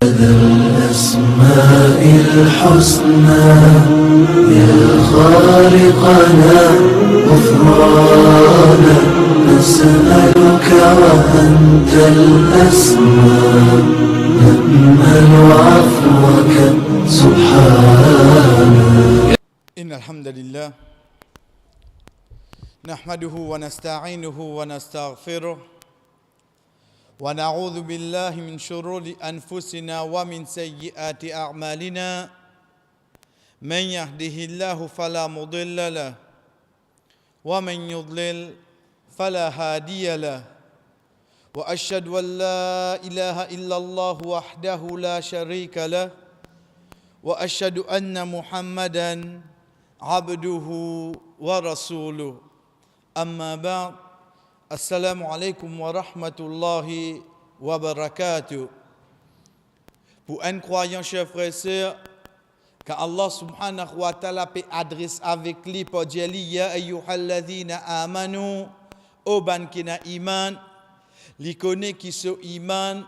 الأسماء الحسنى يا خالقنا غفرانا نسألك وأنت الأسماء نأمل عفوك سبحانك. إن الحمد لله نحمده ونستعينه ونستغفره ونعوذ بالله من شرور أنفسنا ومن سيئات أعمالنا من يهده الله فلا مضل له ومن يضلل فلا هادي له وأشهد أن لا إله إلا الله وحده لا شريك له وأشهد أن محمدًا عبده ورسوله أما بعد السلام عليكم ورحمة الله وبركاته. Pour un croyant, chers frères et sœurs, qu'Allah subhanahu wa ta'ala peut adresser avec lui pour dire ya ayyuhalladhina amanu au ban kina iman li connaît qui so iman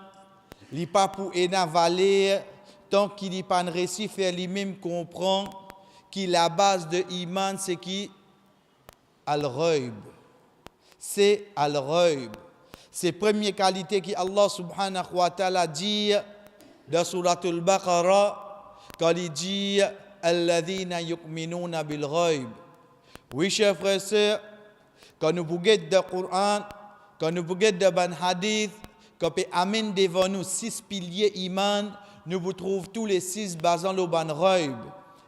li pas pour ena valer tant qu'il n'y pas réussi faire lui-même comprend qui la base de iman c'est qui al-ghaib. C'est al-ghaib. C'est première qualité qui Allah subhanahu wa ta'ala dit dans surat al-Baqarah quand il dit alladhina yu'minuna bil ghaib. Oui chers frères et sœurs, quand nous regardons le Coran, quand nous regardons le hadith, quand on amène devant nous 6 piliers iman, nous vous trouvons tous les 6 basant le ban ghaib.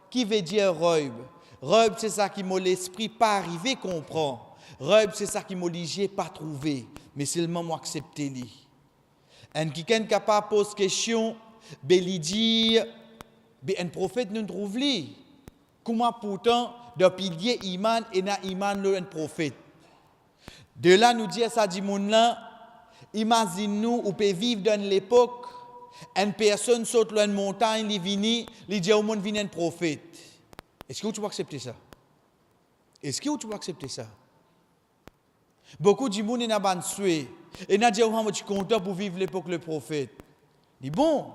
Qui veut dire ghaib? Ghaib, c'est ça qui m'a l'esprit pas arrivé à comprendre. Ghaib, c'est ça qui m'a l'idée pas trouvé. Mais seulement moi accepter lui. Un quelqu'un capable pose question, ben lui dit, ben un prophète nous trouve lui. Comment pourtant de pilier iman et na iman le un prophète. De là nous dit ça dit moun là, imagine nous ou peut vivre dans l'époque. Une personne saute dans une montagne, il vient, il dit au monde vient un prophète. Est-ce que tu peux accepter ça? Est-ce que tu peux accepter ça? Beaucoup de gens n'ont pas souhait. Et n'a dit je suis content pour vivre l'époque le prophète. Il dit bon,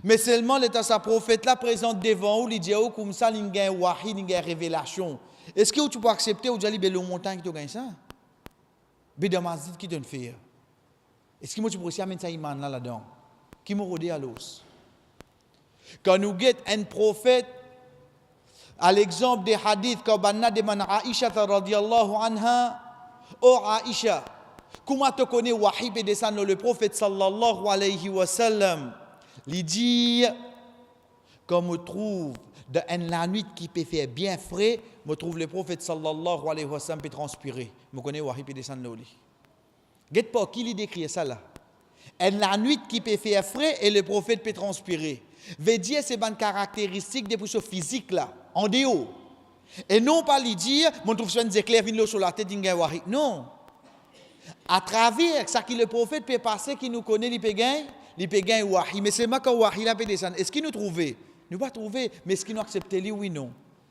mais seulement l'état sa prophète là présente devant vous, il dit comme ça il y a un wahi, il y a une révélation. Est-ce que tu peux accepter ou dire le montagne qui te gagne ça? Mais dans ma vie qui te fait. Est-ce que tu peux aussi amener ça iman là-dedans? Qui m'a rodé à l'os. Quand nous guettons un prophète, à l'exemple des hadiths quand banna de man Aisha radhiyallahu anha, oh Aisha, comment tu connais wahi et descendre le prophète sallallahu alayhi wa sallam, il dit, quand me trouve dans la nuit qui peut faire bien frais, me trouve le prophète sallallahu alayhi wa sallam peut transpirer. Me connais wahi et descendre le lit. Guette pas qui lui décrit ça là. Et la nuit qui peut faire frais et le prophète peut transpirer. Veut dire c'est une caractéristique des choses physiques là, en dehors. Et non pas lui dire, mon trouve un éclair vient sur la tête d'un wahi. Non. À travers ça que le prophète peut passer, qui nous connaît, il peut gagner wahi. Mais c'est moi quand wahi là peut descendre. Est-ce qu'il nous trouve? Nous pas trouver, mais est-ce qu'il nous accepte lui? Oui, non.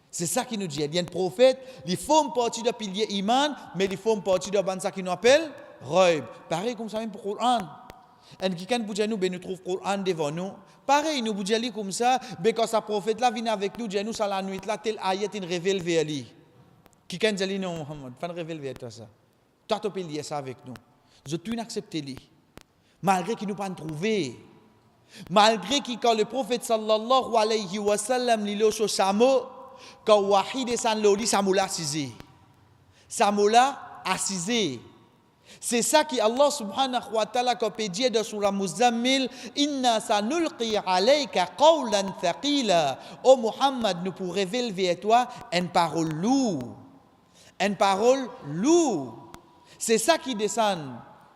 C'est ça qui nous dit. Il y a un prophète, il faut une partie de pilier iman, mais il faut une partie de ça qui nous appelle ghaib. Pareil comme ça même pour le Coran. Et quelqu'un nous dit nous trouve le Coran devant nous. Pareil, nous vous dit comme ça, quand sa prophète là vient avec nous, dit nous ça la nuit là, tel ayat il révèle vers lui. Quelqu'un dit non Mohammed, pas révèle vers toi ça. Toi tu peux lier ça avec nous. Je peux accepter lui. Malgré qu'il nous pas trouvé. Malgré que quand le prophète sallallahu alayhi wa sallam li lo sur Samo, quand wahi descend l'oli Samo là assisé. Samo là assisé. C'est ça qui Allah subhanahu wa ta'ala quand peut dire dans surah Muzammil inna sanulqi alayka qawlan thaqila. Oh Muhammad, nous pour révéler vers toi une parole lourde. Une parole lourde. C'est ça qui descend.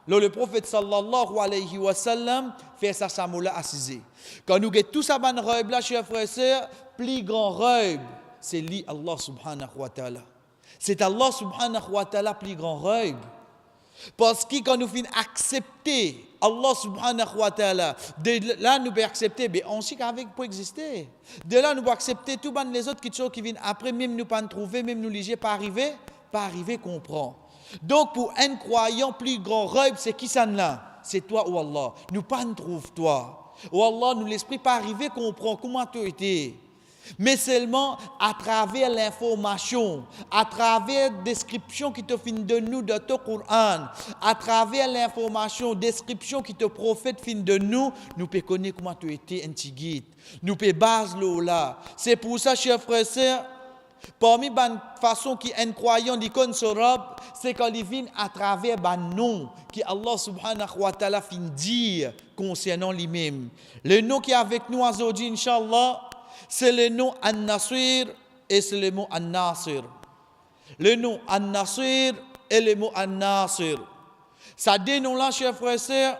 Le prophète sallallahu alayhi wa sallam fait ça samoula assisé. Quand nous avons tout ça ban rêve là chers frères et sœurs, plus grand rêve, c'est lui Allah subhanahu wa ta'ala. C'est Allah subhanahu wa ta'ala plus grand rêve. Parce que quand nous finissons accepter Allah subhanahu wa ta'ala, de là nous pouvons accepter, mais on sait qu'avec pour exister. De là nous pouvons accepter tout les autres qui viennent après, même nous pas trouver, même nous liger, pas arriver comprendre. Donc pour un croyant, plus grand rêve, c'est qui ça là? C'est toi ou Allah. Nous pas nous trouve toi. Wallah, nous l'esprit pas arrivé comprendre comment tu étais. Mais seulement à travers l'information, à travers la description qui te fin de nous de ton Coran, à travers l'information, description qui te prophète fin de nous, nous pouvons connaître comment tu étais un petit guide. Nous pouvons baser là. C'est pour ça, chers frères et sœurs, parmi les façons qui un croyant d'icône sur robe, c'est quand il vient à travers les noms que Allah subhanahu wa ta'ala fin dire concernant lui-même. Le nom qui est avec nous aujourd'hui, Inch'Allah, c'est le nom An-Nasir et c'est le mot An-Nasir. Le nom An-Nasir et le mot An-Nasir. Ça deux noms-là, chers frères et sœurs,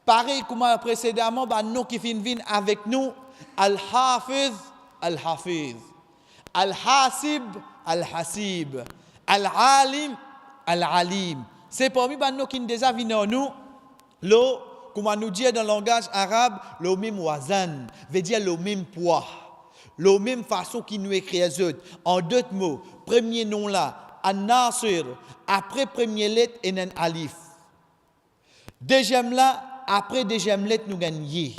pareil comme précédemment, le nom qui vient avec nous, Al-Hafiz, Al-Hafiz. Al-Hasib, Al-Hasib. Al-Alim, Al-Alim. C'est parmi les noms qui nous déjà viennent à nous, comme on nous dit dans le langage arabe, le même wazan, veut dire le même poids, la même façon qu'il nous écrit les autres. En deux mots, premier nom là, An-Nasir, après première lettre, il y a un alif. Deuxième là, après deuxième lettre, nous gagnons.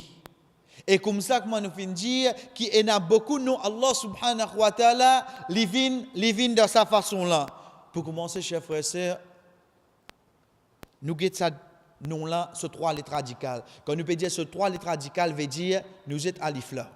Et comme ça, comment nous finissons dire qu'il y a beaucoup de noms, Allah subhanahu wa ta'ala, les vins de sa façon là. Pour commencer, chers frères et sœurs, nous guettons ça. Non là, ce trois lettres radicales. Quand nous peut dire ce trois lettres radicales, veut dire nous êtes alif là.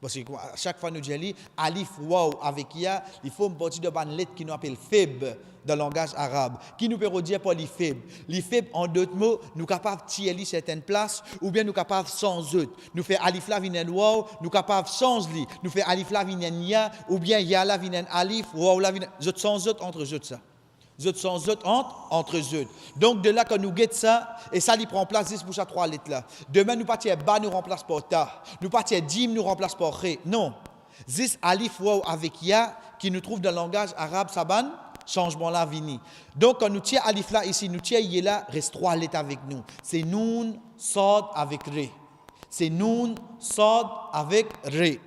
Parce que à chaque fois nous disons alif waw avec ya, il faut une partie de une lettre qui nous appelle faible dans le langage arabe. Qui nous peut redire pour les faibles. Les faibles, en d'autres mots, nous sommes capables de tirer certaines places, ou bien nous sommes capables sans eux. Nous faisons alif là vinen waw, nous sommes capables sans li. Nous faisons alif là vinen ya, ou bien ya là vinen alif, waw là vinen sans eux entre eux ça. Zot sans zot entre eux. Donc de là quand nous guettons ça, et ça lui prend place 10 pour chaque trois lettres là. Demain nous partir ba nous remplace par ta. Nous partir dim nous remplace par ré. Non. 10 alif waw avec ya qui nous trouve dans le langage arabe saban, changement là vini. Donc quand nous tient alif là ici, nous tient yé là, reste trois lettres avec nous. C'est noun, sod avec ré. C'est noun, sod avec ré.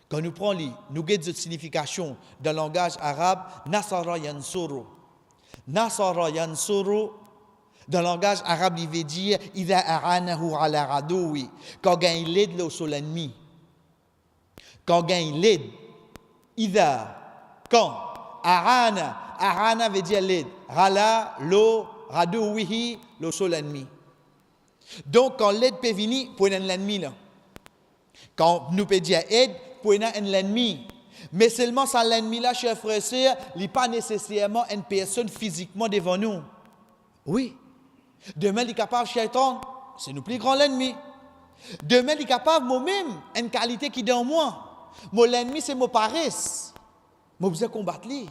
Quand nous prenons nous guettons cette signification dans le langage arabe, nasara yansuru. Nasara yansuru, dans le langage arabe, il veut dire Ida aranahu ala radoui, quand il l'aide sur l'ennemi. Quand il l'aide, Ida, quand, arana veut dire l'aide, rala, lo, radouihi, lo sur l'ennemi. Donc, quand l'aide peut venir, pour l'ennemi là. Quand nous peut dire aide, pour l'ennemi. Mais seulement sans l'ennemi-là, chers frères et sœurs, il n'est pas nécessairement une personne physiquement devant nous. Oui. Demain, il est capable de shaitan, c'est nous plus grand l'ennemi. Demain, il est capable, moi-même, une qualité qui est dans moi. Mon ennemi, c'est mon paresse. Moi, besoin de combattre lui.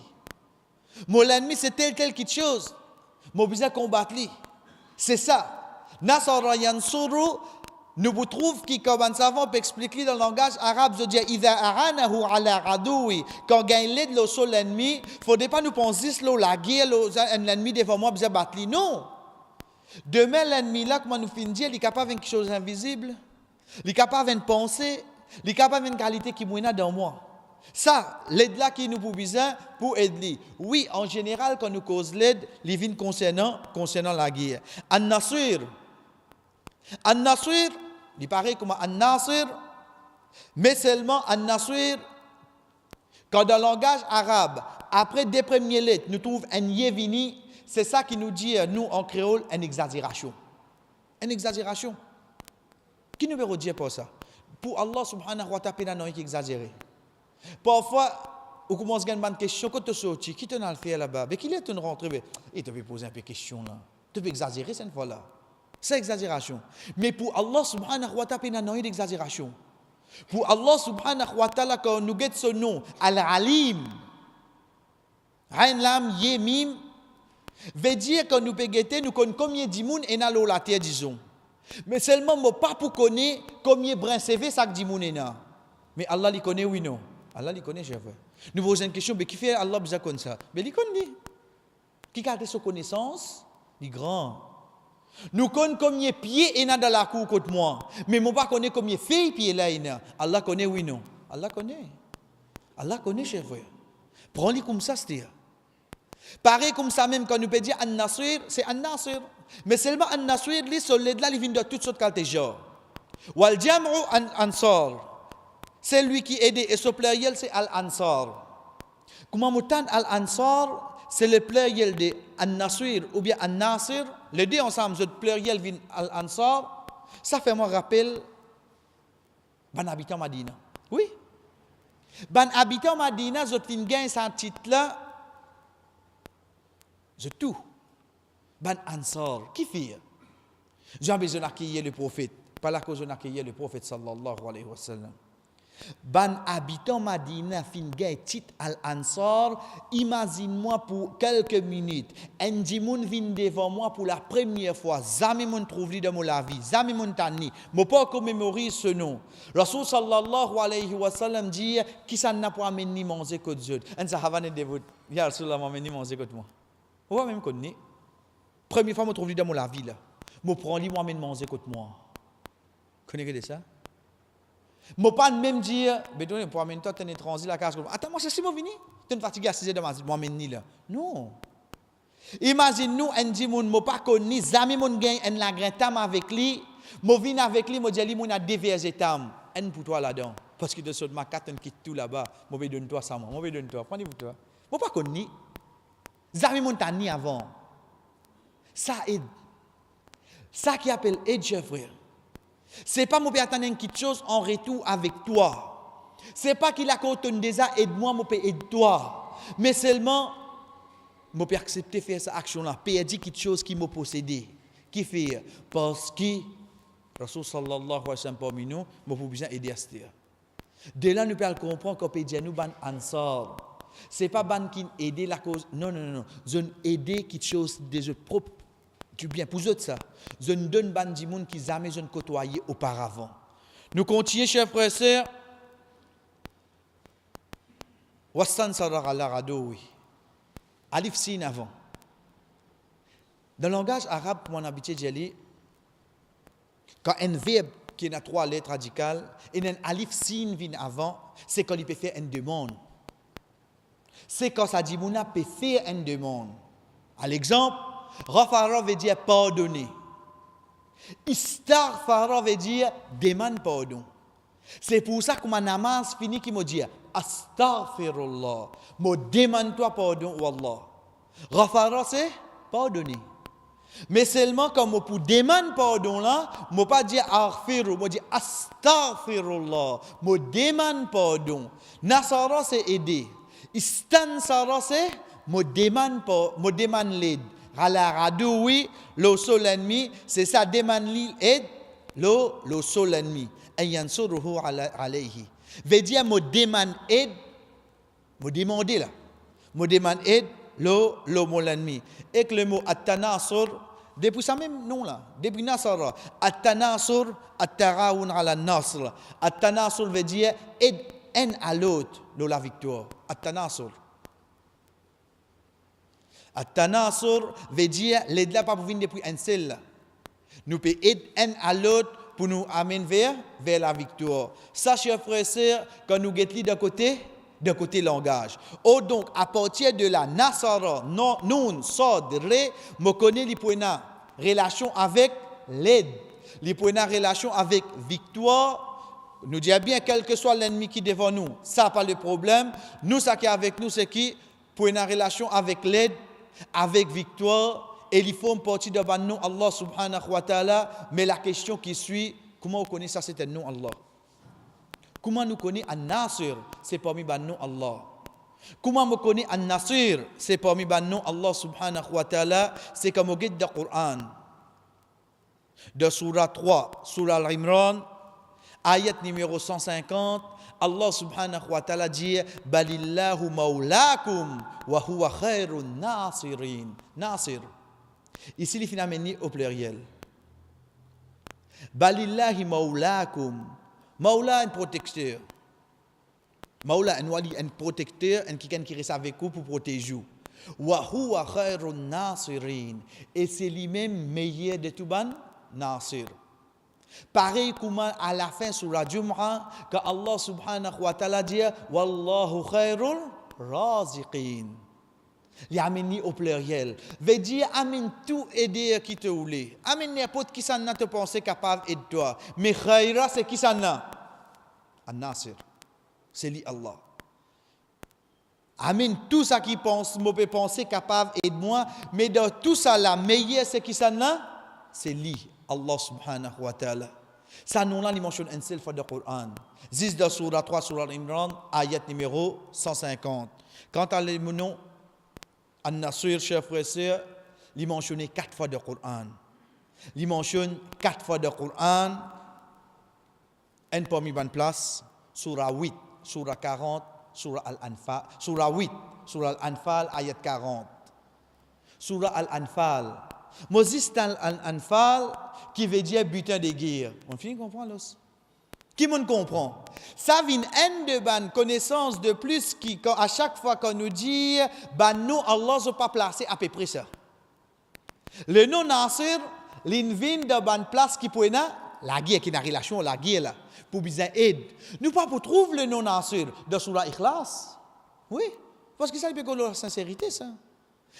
Mon ennemi, c'est tel quelque chose. Moi, besoin de combattre lui. C'est ça. Nasara yansuru. Nous vous trouvons qui, comme un savant peut expliquer dans le langage arabe, je dis, Ida aranahu ala radoui, quand il l'aide sur l'ennemi, il ne faudrait pas nous penser que la guerre, l'ennemi devant moi, besoin de battre. Non. Demain, l'ennemi là, comment nous finissons dire, il est capable de quelque chose d'invisible, il est capable de penser, il est capable de qualité qui est dans moi. Ça, l'aide là qui nous besoin pour aider. Oui, en général, quand nous causons l'aide, les vins concernant la guerre. An-Nasir. An-Nasir, il paraît comme An-Nasir, mais seulement An-Nasir, quand dans le langage arabe, après des premières lettres, nous trouvons un yevini, c'est ça qui nous dit, nous en créole, une exagération. Une exagération. Qui nous veut dire pour ça? Pour Allah subhanahu wa ta'ala, non, qui exagéré. Parfois, on commence à avoir une question, quand tu sortis, qui te n'a le fait là-bas? Mais qui est te rentré? Et tu peux poser un peu de questions là. Tu peux exagérer cette fois-là. C'est exagération. Mais pour Allah subhanahu wa ta'ala, il n'y a pas d'exagération. Pour Allah subhanahu wa ta'ala, quand nous guettons ce nom, Al-Alim, Ain Lam Yemim, veut dire que nous pouvons guetter, nous connaissons combien de monde est dans la terre, disons. Mais seulement, moi, pas pour connaître combien de brins CV ça dit monde est là. Mais Allah les connaît, oui, non. Allah les connaît, chers frères. Nous posons une question, mais qui fait Allah besoin comme ça? Mais il connaît. Qui garde sa connaissance? Il grand. Nous connaissons combien de pieds il y a dans la cour contre moi. Mais moi, pas connaît combien de filles pieds là il y a. Allah connaît, oui, non. Allah connaît. Allah connaît, chers frères. Prends-les comme ça, c'est-à-dire. Pareil comme ça même, quand nous peut dire An-Nasir, c'est An-Nasir. Mais seulement An-Nasir, les soldats là, ils viennent de toutes sortes de qualités. Wal jam'u ansar. C'est lui qui aide et ce pluriel c'est al-ansar. Comment mutan al-ansar, c'est le pluriel de an-nasir ou bien an-nasir. Les deux ensemble, le pluriel vient al-ansar. Ça fait moi rappel ban habitant Madina. Oui. Ban habitant Madina, je fin gain sans titre là. Je tout. Ban ansar, qui fait? J'ai besoin d'accueillir le prophète. Pas la cause d'accueillir le prophète sallallahu alayhi wa sallam. Ban habitant Madina fin gain titre al-ansar. Imagine-moi pour quelques minutes. Un dimoun vient devant moi pour la première fois. Jamais mon trouve dans la vie. Jamais mon tani. Moi pas commémorer ce nom. Rasul sallallahu alayhi wa sallam dit qui ça n'a pas amené manger que Dieu. Un sahaba ne dévote. Ya Rasulullah m'a amené manger que moi. On va même connaître. Première fois, je trouve dans la vie là. Je prends lui, moi, même manger contre moi. Connaissez-vous ça? Je ne pas même dire, mais pour amener toi, tu es étranger, la case. Attends, moi, c'est si je viens. Tu es fatigué à 6 heures de matin, moi, je là. Non. Imagine-nous, un dit, je ne pas connu, jamais je gagne un lagrin tam avec lui. Je viens avec lui, je dis, je a déversé tam. Un pour toi là-dedans. Parce que de ce ma carte, quitte tout là-bas. Je vais donner toi ça, moi. Je vais donner toi. Prenez-vous toi. Je ne pas connu. Jamais je n'ai ni avant. Ça aide. Ça qui appelle aide, cher frère. Ce n'est pas mon père attendre quelque chose en retour avec toi. Ce n'est pas qu'il a côté déjà aide-moi, mon père aide toi. Mais seulement, mon père accepter faire cette action-là. Père dit quelque chose qui m'a possédé. Qui fait? Parce que Rasul sallallahu alayhi wa sallam parmi nous, je peux besoin aider à ce dire. De là, nous pouvons comprendre qu'on peut dire nous ban ansar. Ce n'est pas ban qui aide la cause. Non, non, non. Je aide quelque chose de propre. Tu bien pour eux ça. Je ne donne ban du monde qui jamais je ne côtoyé auparavant. Nous continuons, chers frères et sœurs. Wassan sarara la rado oui. Alif sin avant. Dans le langage arabe, comme on a habitué d'y aller, quand un verbe qui a 3 lettres radicales et un alif sin vient avant, c'est quand il peut faire une demande. C'est quand ça dit mouna peut faire une demande. À l'exemple, Rafara veut dire pardonner. Istaghfara veut dire demande pardon. C'est pour ça que ma namaz finit qui me dit Astaghfirullah. Me demande-toi pardon, Wallah. Rafara c'est pardonner. Mais seulement comme pour demander pardon là, je ne pas dire aghfiru, je dis astaghfirullah. Je demande pardon. Nasara c'est aider. Istansara c'est me demande l'aide. Ala radoui, le sol ennemi, c'est ça demande l'aide, le sol ennemi. Ayansuruhu alayhi. Veut dire me demande aide, me demander là. Me demande aide, le mot l'ennemi. Et que le mot at-tanasur, depuis ça même nom là, depuis nasara, at-tanasur, at-tarawun ala nasr. At-tanasur veut dire aide un à l'autre, la victoire. At-tanasur. At-tanasur veut dire l'aide là pas pour venir depuis un seul. Nous pouvons aider un à l'autre pour nous amener vers la victoire. Ça, chers frères et sœurs, quand nous guettons d'un côté langage. Oh donc, à partir de la nasara, nun, sod, re, me connaît les points relation avec l'aide. Les points relation avec victoire. Nous disons bien, quel que soit l'ennemi qui est devant nous, ça n'a pas le problème. Nous, ça qui est avec nous, c'est qui? Point relation avec l'aide, avec victoire, et il faut une partie de nous, Allah subhanahu wa ta'ala. Mais la question qui suit, comment on connaît ça, c'est un nom Allah? Comment nous connaît An-Nasir? C'est parmi nous Allah. Comment on connaît An-Nasir? C'est parmi nous Allah subhanahu wa ta'ala. C'est comme au guide du Coran. De Surah 3, Surah Al-Imran, ayat numéro 150, Allah subhanahu wa ta'ala dit Balillahu maulakum wa huwa khairun nasirin. Nasir. Ici, il finit amené au pluriel. Balillahi maulakum. Maula, un protecteur. Maula, un wali, un protecteur, un quelqu'un qui reste avec vous pour protéger vous. Wa huwa khairun nasirin. Et c'est lui-même meilleur de tout ban nasir. Pareil comme à la fin sur la Jum'a, quand Allah subhanahu wa ta'ala dit Wallahu khairul raziqin. Il amène au pluriel. Veut dire, amène tout aider qui te voulait. Amène n'importe qui s'en a te penser capable d'aider toi. Mais khaira, c'est qui s'en a? An-Nasir. C'est lui Allah. Amène tout ça qui pense, peut penser capable d'aider moi. Mais dans tout ça, la meilleure, c'est qui s'en a? C'est lui, Allah subhanahu wa ta'ala. Ça, nous là, il mentionne une seule fois dans le Coran. Zis de Surah 3, Surah Imran, ayat numéro 150. Quant à les noms, An-Nasir, chers frères et sœurs, il mentionne 4 fois dans le Coran. Il mentionne 4 fois dans le Coran. Un parmi bonne place, Surah 8, Surah 40, Surah Al-Anfal, Surah 8, Surah Al-Anfal, ayat 40. Surah Al-Anfal. Moses Al-Anfal, qui veut dire butin de guerre. On finit de comprendre, là? Qui me comprend? Ça vient une de bonne connaissance de plus qui, à chaque fois qu'on nous dit, nous, Allah n'a pas placé à peu près ça. Le nom Nasir, il vient de bonne place qui peut être la guerre, qui est en relation à la guerre, là, pour besoin d'aide. Nous pas pour trouver le nom Nasir de Surah Ikhlas. Oui, parce que ça peut cause la sincérité, ça.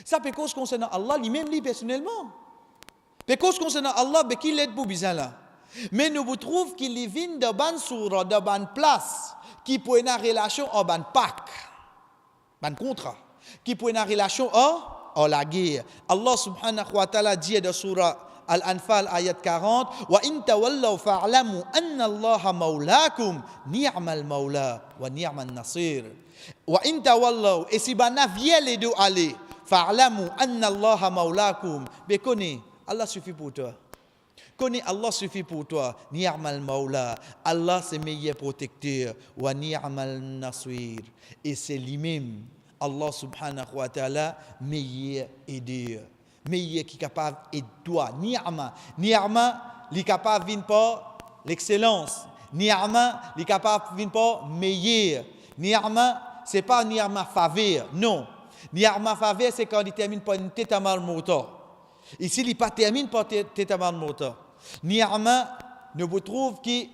Ça peut cause concernant Allah, lui-même, lui, personnellement. Peut cause concernant Allah, mais qui l'aide pour besoin là. Mais nous trouvons qu'il vient de bonne surah, de bonne place, qui peut être en relation à bonne Pâques, bon contrat, qui peut être en relation à la guerre. Allah subhanahu wa ta'ala dit de surah Al-Anfal ayat 40, wa in tawallaw fa'lamu anna Allah maulakum ni'mal maula wa ni'mal nasir. Wa in tawallaw, et si bana vient les deux aller, fa'lamu anna Allah maulakum, mais connais, Allah suffit pour toi. Connais Allah suffit pour toi. Ni'mal maula. Allah c'est meilleur protecteur. Wa ni'mal nasir. Et c'est lui-même, Allah subhanahu wa ta'ala, meilleur aideur. Meilleur qui est capable d'aider toi. Ni'ma. Ni'ma, il est capable de venir par l'excellence. Ni'ma, il est capable de venir par meilleur. Ni'ma, ce n'est pas ni'ma faveur. Non. Ni'ma faveur, c'est quand il termine par une tête à marmoto. Ici, il ne termine pas par tête à marmoto. Ni'ma, nous trouvons qu'il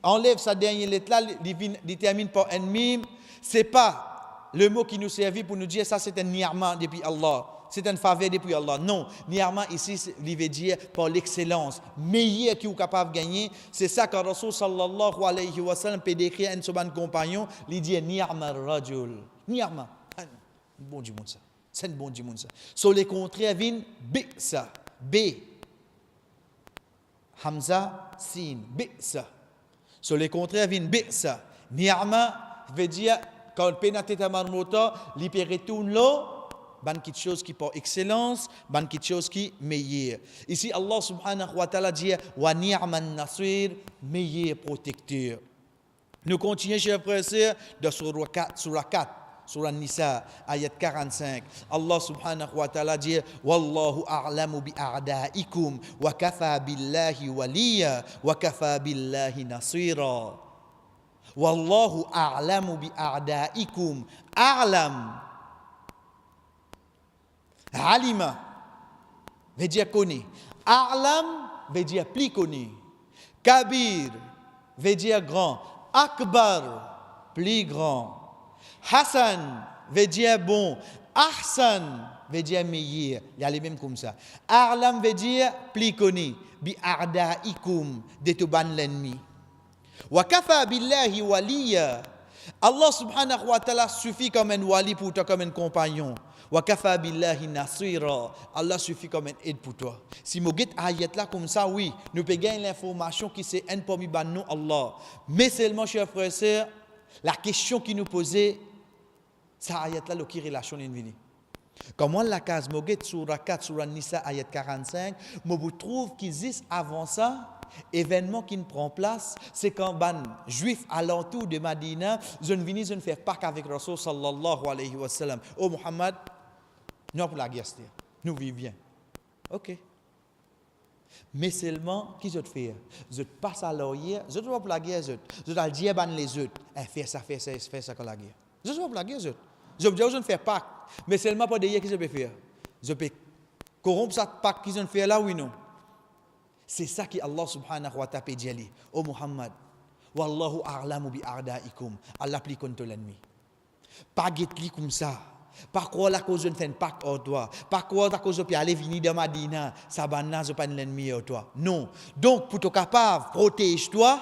enlève sa dernière lettre là, il termine par un mime. Ce n'est pas le mot qui nous servit pour nous dire ça, c'est un ni'ma depuis Allah. C'est une faveur depuis Allah. Non, ni'ma ici, il veut dire par l'excellence. Meilleur qui est capable de gagner. C'est ça que Rasul sallallahu alayhi wa sallam peut décrire un son compagnon. Il dit ni'ma rajul. Ni'ma. Bon du monde ça. C'est un bon du monde ça. Sur les contraires, vient bi'sa. B. Hamza, Sin, bi'sa. Sur les contraires, vient bi'sa. Ni'ma veut dire, quand le pénate est à marmota, il peut retourner là, ban quelque chose qui par excellence, ban quelque chose qui meilleur. Ici, Allah subhanahu wa ta'ala dit, wa ni'man nasir, meilleur protecteur. Nous continuons, chers frères et sœurs, de surah 4. Surah Nisa, ayat 45. Allah subhanahu wa ta'ala dit Wallahu a'lamu bi a'da'ikum wa kafa billahi waliya wa kafa billahi nasira. Wallahu a'lamu bi a'da'ikum. A'lam. Alima veut dire connaît. A'lam veut dire plus connu. Kabir veut dire grand. Akbar, plus grand. Hassan veut dire bon. Ahsan veut dire meilleur. Il y a les mêmes comme ça. A'lam veut dire plus connu. Bi a'da'ikum, de tout ban l'ennemi. Wa kafa billahi waliya. Allah subhanahu wa ta'ala suffit comme un wali pour toi, comme un compagnon. Wa kafa billahi nasira. Allah suffit comme un aide pour toi. Si nous guettons ayat là comme ça, oui, nous pouvons gagner l'information qui c'est un parmi nous Allah. Mais seulement, chers frères et sœurs, la question qui nous posait, ça ayat là, qui relation l'invini. Comment la case Moget, surah 4, surah Nisa, ayat 45, je trouve qu'il existe avant ça, événement qui ne prend place, c'est quand ban juif alentour de Madina, je ne viens, je ne fais pas qu'avec Rasul sallallahu alayhi wa sallam. Oh Muhammad, nous pour la guerre, nous vivons bien. Ok. Mais seulement, qui je te fais? Je te passe à l'oreille, je te vois pour la guerre, je te dis ban les autres, fais ça que la guerre. Je te vois pour la guerre, je me dis, je ne fais pas, mais seulement pour des qui je peux faire. Je peux corrompre ça pas qui je ne fais là, oui, non. C'est ça qui Allah subhanahu wa ta'ala dit. Oh Muhammad, wallahu a'lamu bi a'da'ikum. Allah plie contre l'ennemi. Pas guette-li comme ça. Par quoi la cause de faire Pâques au toi? Par quoi la cause de aller venir de Madina? Ça banane, c'est pas l'ennemi au toi. Non. Donc, pour être capable, protège-toi,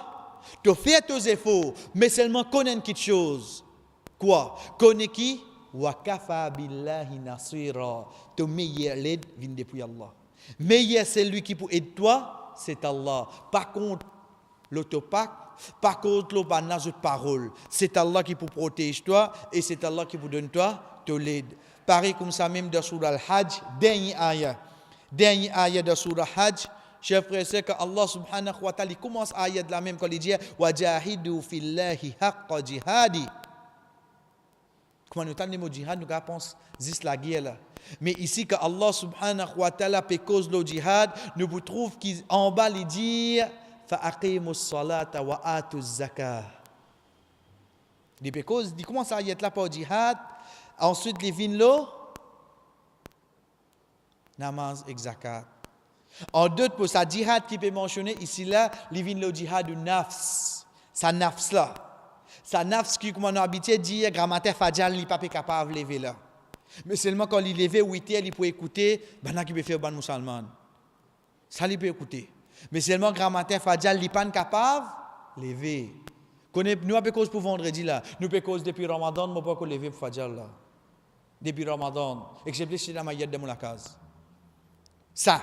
tu fais tes efforts, mais seulement connais quelque chose. Quoi? Connais qui? Wa kafa billahi nasira. Ton meilleur aide vient depuis Allah. Meilleur c'est lui qui peut aider toi, c'est Allah. Par contre, l'autopac, par contre, le banage de parole, c'est Allah qui peut protéger toi et c'est Allah qui peut donner toi l'aide. Pareil comme ça même dans Surah Al-Hajj, dernier ayah de Surah Hajj, chers frères, c'est que Allah subhanahu wa ta'ala commence ayat de la même quand il dit wajahidu fillahi haqqa jihadi. Comment nous entendons le mot jihad, nous pensons juste la guerre là. Mais ici que Allah subhanahu wa ta'ala peut cause le jihad, nous vous trouvons qu'en bas il dit fa'aqimus salata wa atuz zakah. Il peut cause, il commence à y être là pour le jihad. Ensuite, les vins là, namaz et zakat. En d'autres, pour sa jihad qui peut mentionner ici là, les vins là, jihad du nafs. Sa nafs là. Sa nafs qui, comme on a habitué de dire, grammaire fadjal, il n'est pas capable de lever là. Mais seulement quand il lève 8 heures, il peut écouter, ben là, qui peut faire ban musulman. Ça, il peut écouter. Mais seulement grammaire fadjal, il n'est pas capable de lever. Nous avons cause pour vendredi là. Nous avons cause depuis Ramadan, nous ne pouvons pas lever pour fadjal là. Depuis Ramadan, excepté si la maillette de mon case. Ça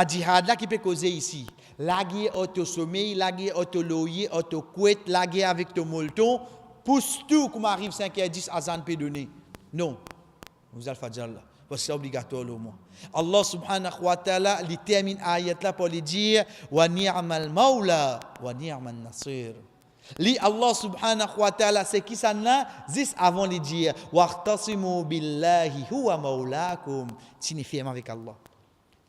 jihad là qui peut causer ici. La guerre auto sommeil, la guerre auto loyer, auto couette, la guerre avec ton molton, pousse tout comme arrive 5h10 azan peut donner. Non. Vous allez faire là. Parce que c'est obligatoire au moins. Allah subhanahu wa ta'ala, il termine ayat là pour lui dire wa ni'mal maula wa ni'mal nasir. Li Allah subhanahu wa ta'ala c'est qui ça là juste avant de dire waqtasimu billahi huwa maulakum, tini firme avec Allah.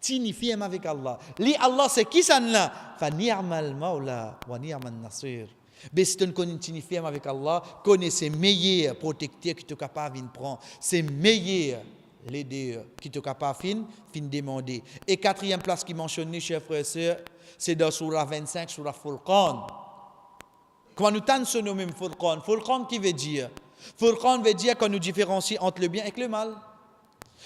Tini firme avec Allah. Li Allah c'est qui ça là fa ni'mal maula wa ni'mal nasir. Mais si tu ne connais pas firme avec Allah, connais ses meilleurs protecteurs qui te capable de prendre, ses meilleurs leaders qui te capable de demander. Et quatrième place qui mentionne, chers frères et sœurs, c'est dans Surah 25, Surah Furqan. Comment nous tentons ce nom même Furqan? Furqan qui veut dire? Furqan veut dire qu'on nous différencie entre le bien et le mal.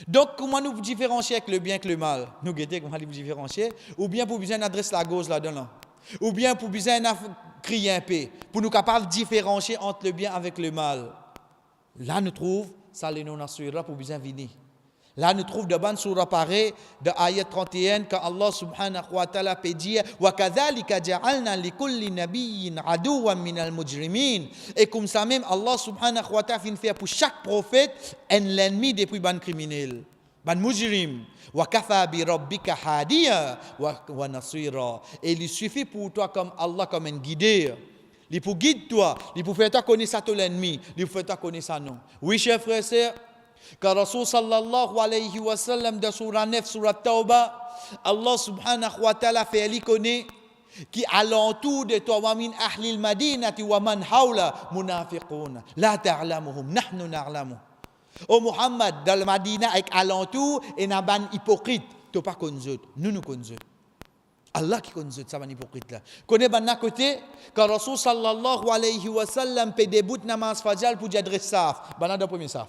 Donc, comment nous différencier avec le bien et le mal? Nous guettons comment nous différencier? Ou bien pour besoin d'adresser la gauche là-dedans. Ou bien pour besoin de crier un peu. Pour nous capables de différencier entre le bien avec le mal. Là, nous trouvons, ça les non assurera pour besoin venir. Là, nous trouvons de bonnes surah pareilles, de ayat 31, quand Allah subhanahu wa ta'ala peut dire وَكَذَلِكَ جَعَلْنَا لِكُلِّ نَبِيٍّ عَدُوًّا مِنَ الْمُجْرِمِينَ. Et comme ça même, Allah subhanahu wa ta'ala fait pour chaque prophète un ennemi depuis ban criminel, ban mujrim. وَكَفَى بِرَبِّكَ هَادِيًا وَنَصِيرًا. Et il suffit pour toi comme Allah, comme un guideur. Il pour guider toi, il pour faire toi connaître ça ton ennemi, il pour faire toi connaître ça non. Oui, chers frères et sœurs, car Rasul sallallahu alayhi wa sallam de surah 9, surah Tawbah, Allah subhanahu wa ta'ala fait lui connaître qui alentour de toi wa min ahli al-madinati wa man hawla munafiqun la ta'lamuhum nahnu na'lamu. Oh Muhammad dans le Madina avec alentour et n'a ban hypocrite, tu pas connais nous nous connaissons. Allah qui connaît ça ban hypocrite là. Connaît ban à côté car Rasul sallallahu alayhi wa sallam peut début namaz fajr pour dire saf, ban dans premier saf.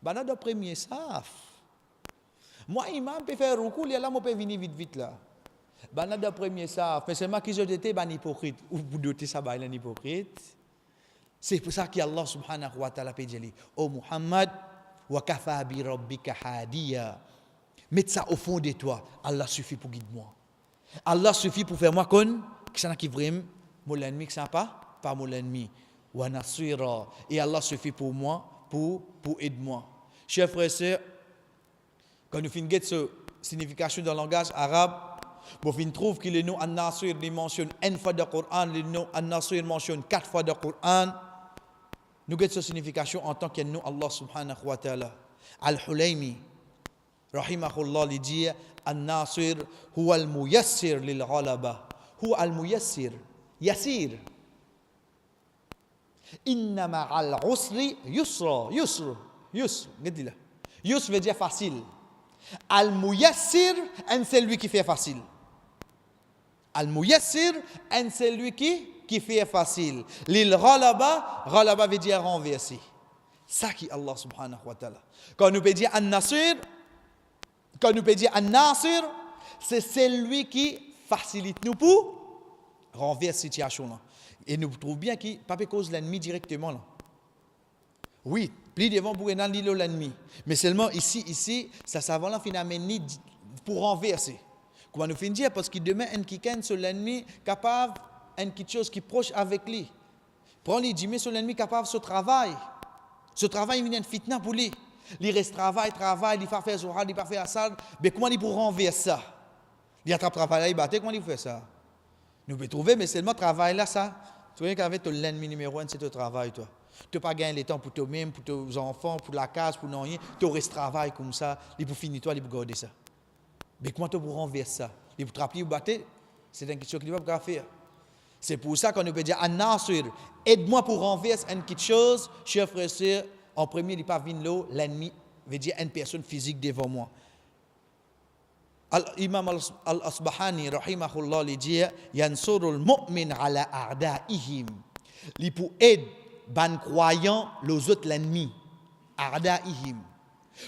Ban dans premier saf. Moi imam peut faire ruku là moi peut venir vite là. Ban dans premier saf, mais c'est moi qui j'étais ban hypocrite ou vous doter ça ban hypocrite. C'est pour ça qu'Allah subhanahu wa ta'ala peut dire oh Muhammad wa kafa bi rabbika hadiya. Mets ça au fond de toi. Allah suffit pour guider moi. Allah suffit pour faire moi qu'on qui vraiment mon ennemi qui ça pas mon ennemi. Wa nasira. Et Allah suffit pour moi pour aider moi. Chers frères et sœurs, quand nous finissons cette signification dans le langage arabe, vous trouvez que le nom An-Nasir mentionne une fois dans le Coran, le nom An-Nasir mentionne 4 fois dans le Coran. Nous avons cette signification en tant que nom Allah subhanahu wa ta'ala. Al-Hulaymi, rahimahullah, il dit An-Nasir huwa al-muyassir lil-ghalaba. Huwa al-muyassir, yassir. Inna ma'al usri yusra, yusr. Yusr veut dire facile. Al-muyassir, c'est lui qui fait facile. Al-muyassir, c'est lui qui fait facile. L'il ghalaba veut dire renverser. Ça qui est Allah subhanahu wa ta'ala. Quand nous peut dire An-Nasir, c'est celui qui facilite nous pour renverser cette situation-là. Et nous trouvons bien qu'il ne pas cause l'ennemi directement là. Oui, plus devant pour l'ennemi. Mais seulement ici, ça va là finalement pour renverser. Comment nous finir dire? Parce qu'il demain un qui sur l'ennemi capable, quelque chose qui est proche avec lui. Prends lui dit mais sur l'ennemi capable ce travail. Ce travail il vient de fitna pour lui. Il reste travail, il va faire zohar, il va faire ça. Mais comment il pour renverser ça? Il attrape travail là, il battait, comment il fait ça? Nous pouvons trouver, mais seulement travail là, ça. Tu vois qu'avec l'ennemi numéro 1, c'est ton travail, toi. Tu n'as pas gagné le temps pour toi-même, pour tes enfants, pour la case, pour non rien. Tu restes travail comme ça, il pour finir toi, il pour garder ça. Mais comment tu pour renverser ça? Il pour te rappeler ou battre, c'est une question qu'il ne va pas faire. C'est pour ça qu'on peut dire An-Nasir, aide-moi pour renverser quelque chose, cher frère et sœur. En premier, il n'est pas venu l'ennemi, veut dire une personne physique devant moi. Imam al-Asbahani, rahimahullah, il dit Yansurul mu'min ala a'da'ihim. Il pour aider ban croyants les autres l'ennemi. A'da'ihim.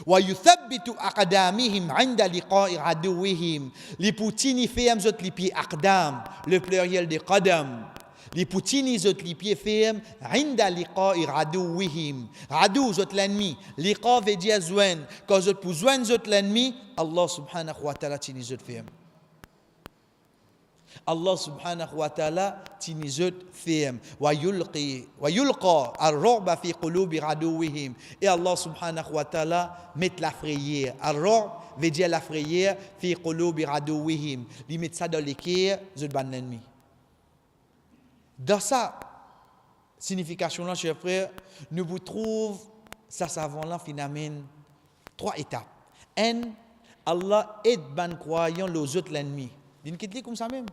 Wa yuthabbitu aqdamihim 'inda liqa'i aduwwihim. Il pour tinifier les autres les pieds aqdam, le pluriel de qadam. Les poutines zot les pieds fermes, inda liqa'i aduwwihim. Adu zot l'ennemi. Liqa veut dire joindre. Quand zot pour joindre zot l'ennemi, Allah subhanahu wa ta'ala tini zot ferme. Allah subhanahu wa ta'ala tini zot ferme. Wa yulqa ar-ru'ba fi qulubi aduwwihim. Et Allah subhanahu wa ta'ala met la frayeur. Ar-ru'b veut dire la frayeur fi qulubi aduwwihim. Il met ça dans les cœurs zot ban l'ennemi. Dans sa signification-là, chers frères, nous vous trouvons ça savant-là finalement 3 étapes. Un, Allah aide les croyants les autres l'ennemi. Il dit comme ça même.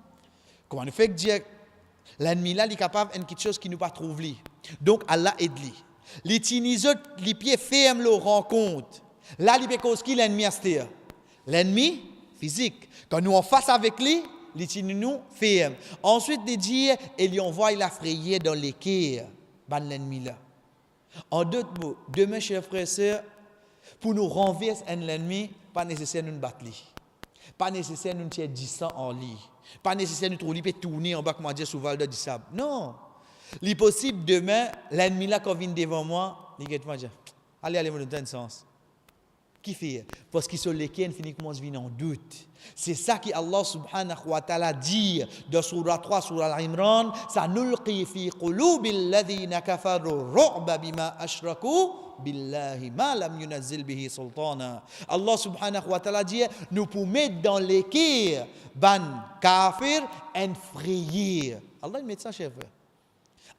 Comment nous fait dire l'ennemi là, il est capable de quelque chose qui nous pas trouve lui. Donc Allah aide lui. Les tinis autres, les pieds ferment le rencontre. Là, il peut cause qui l'ennemi à cette l'ennemi physique. Quand nous en face avec lui, les nous ferment. Ensuite, il dit, il y envoie la frayeur dans les cœurs de l'ennemi là. En d'autres mots, demain, chers frères et sœurs, pour nous renverser un ennemi, pas nécessaire de nous battre. Pas nécessaire de nous tirer 10 ans en lit. Pas nécessaire de nous trouver tourner en bas, comme on dit souvent, de sable. Non. Il est possible demain, l'ennemi là, quand il vient devant moi, il dit, allez, me donne sens. Qui fait? Parce qu'ils sont lesquels finissent comment se vient en doute. C'est ça que Allah subhanahu wa ta'ala dit dans surah 3, surah Al-Imran, sanulqi fi qulubil ladhina kafaru ru'ba bima ashraku billahi ma lam yunazzil bihi sultana. Allah subhanahu wa ta'ala dit nous pour mettre dans les cœurs ban kafir un frayeur. Allah met ça chef.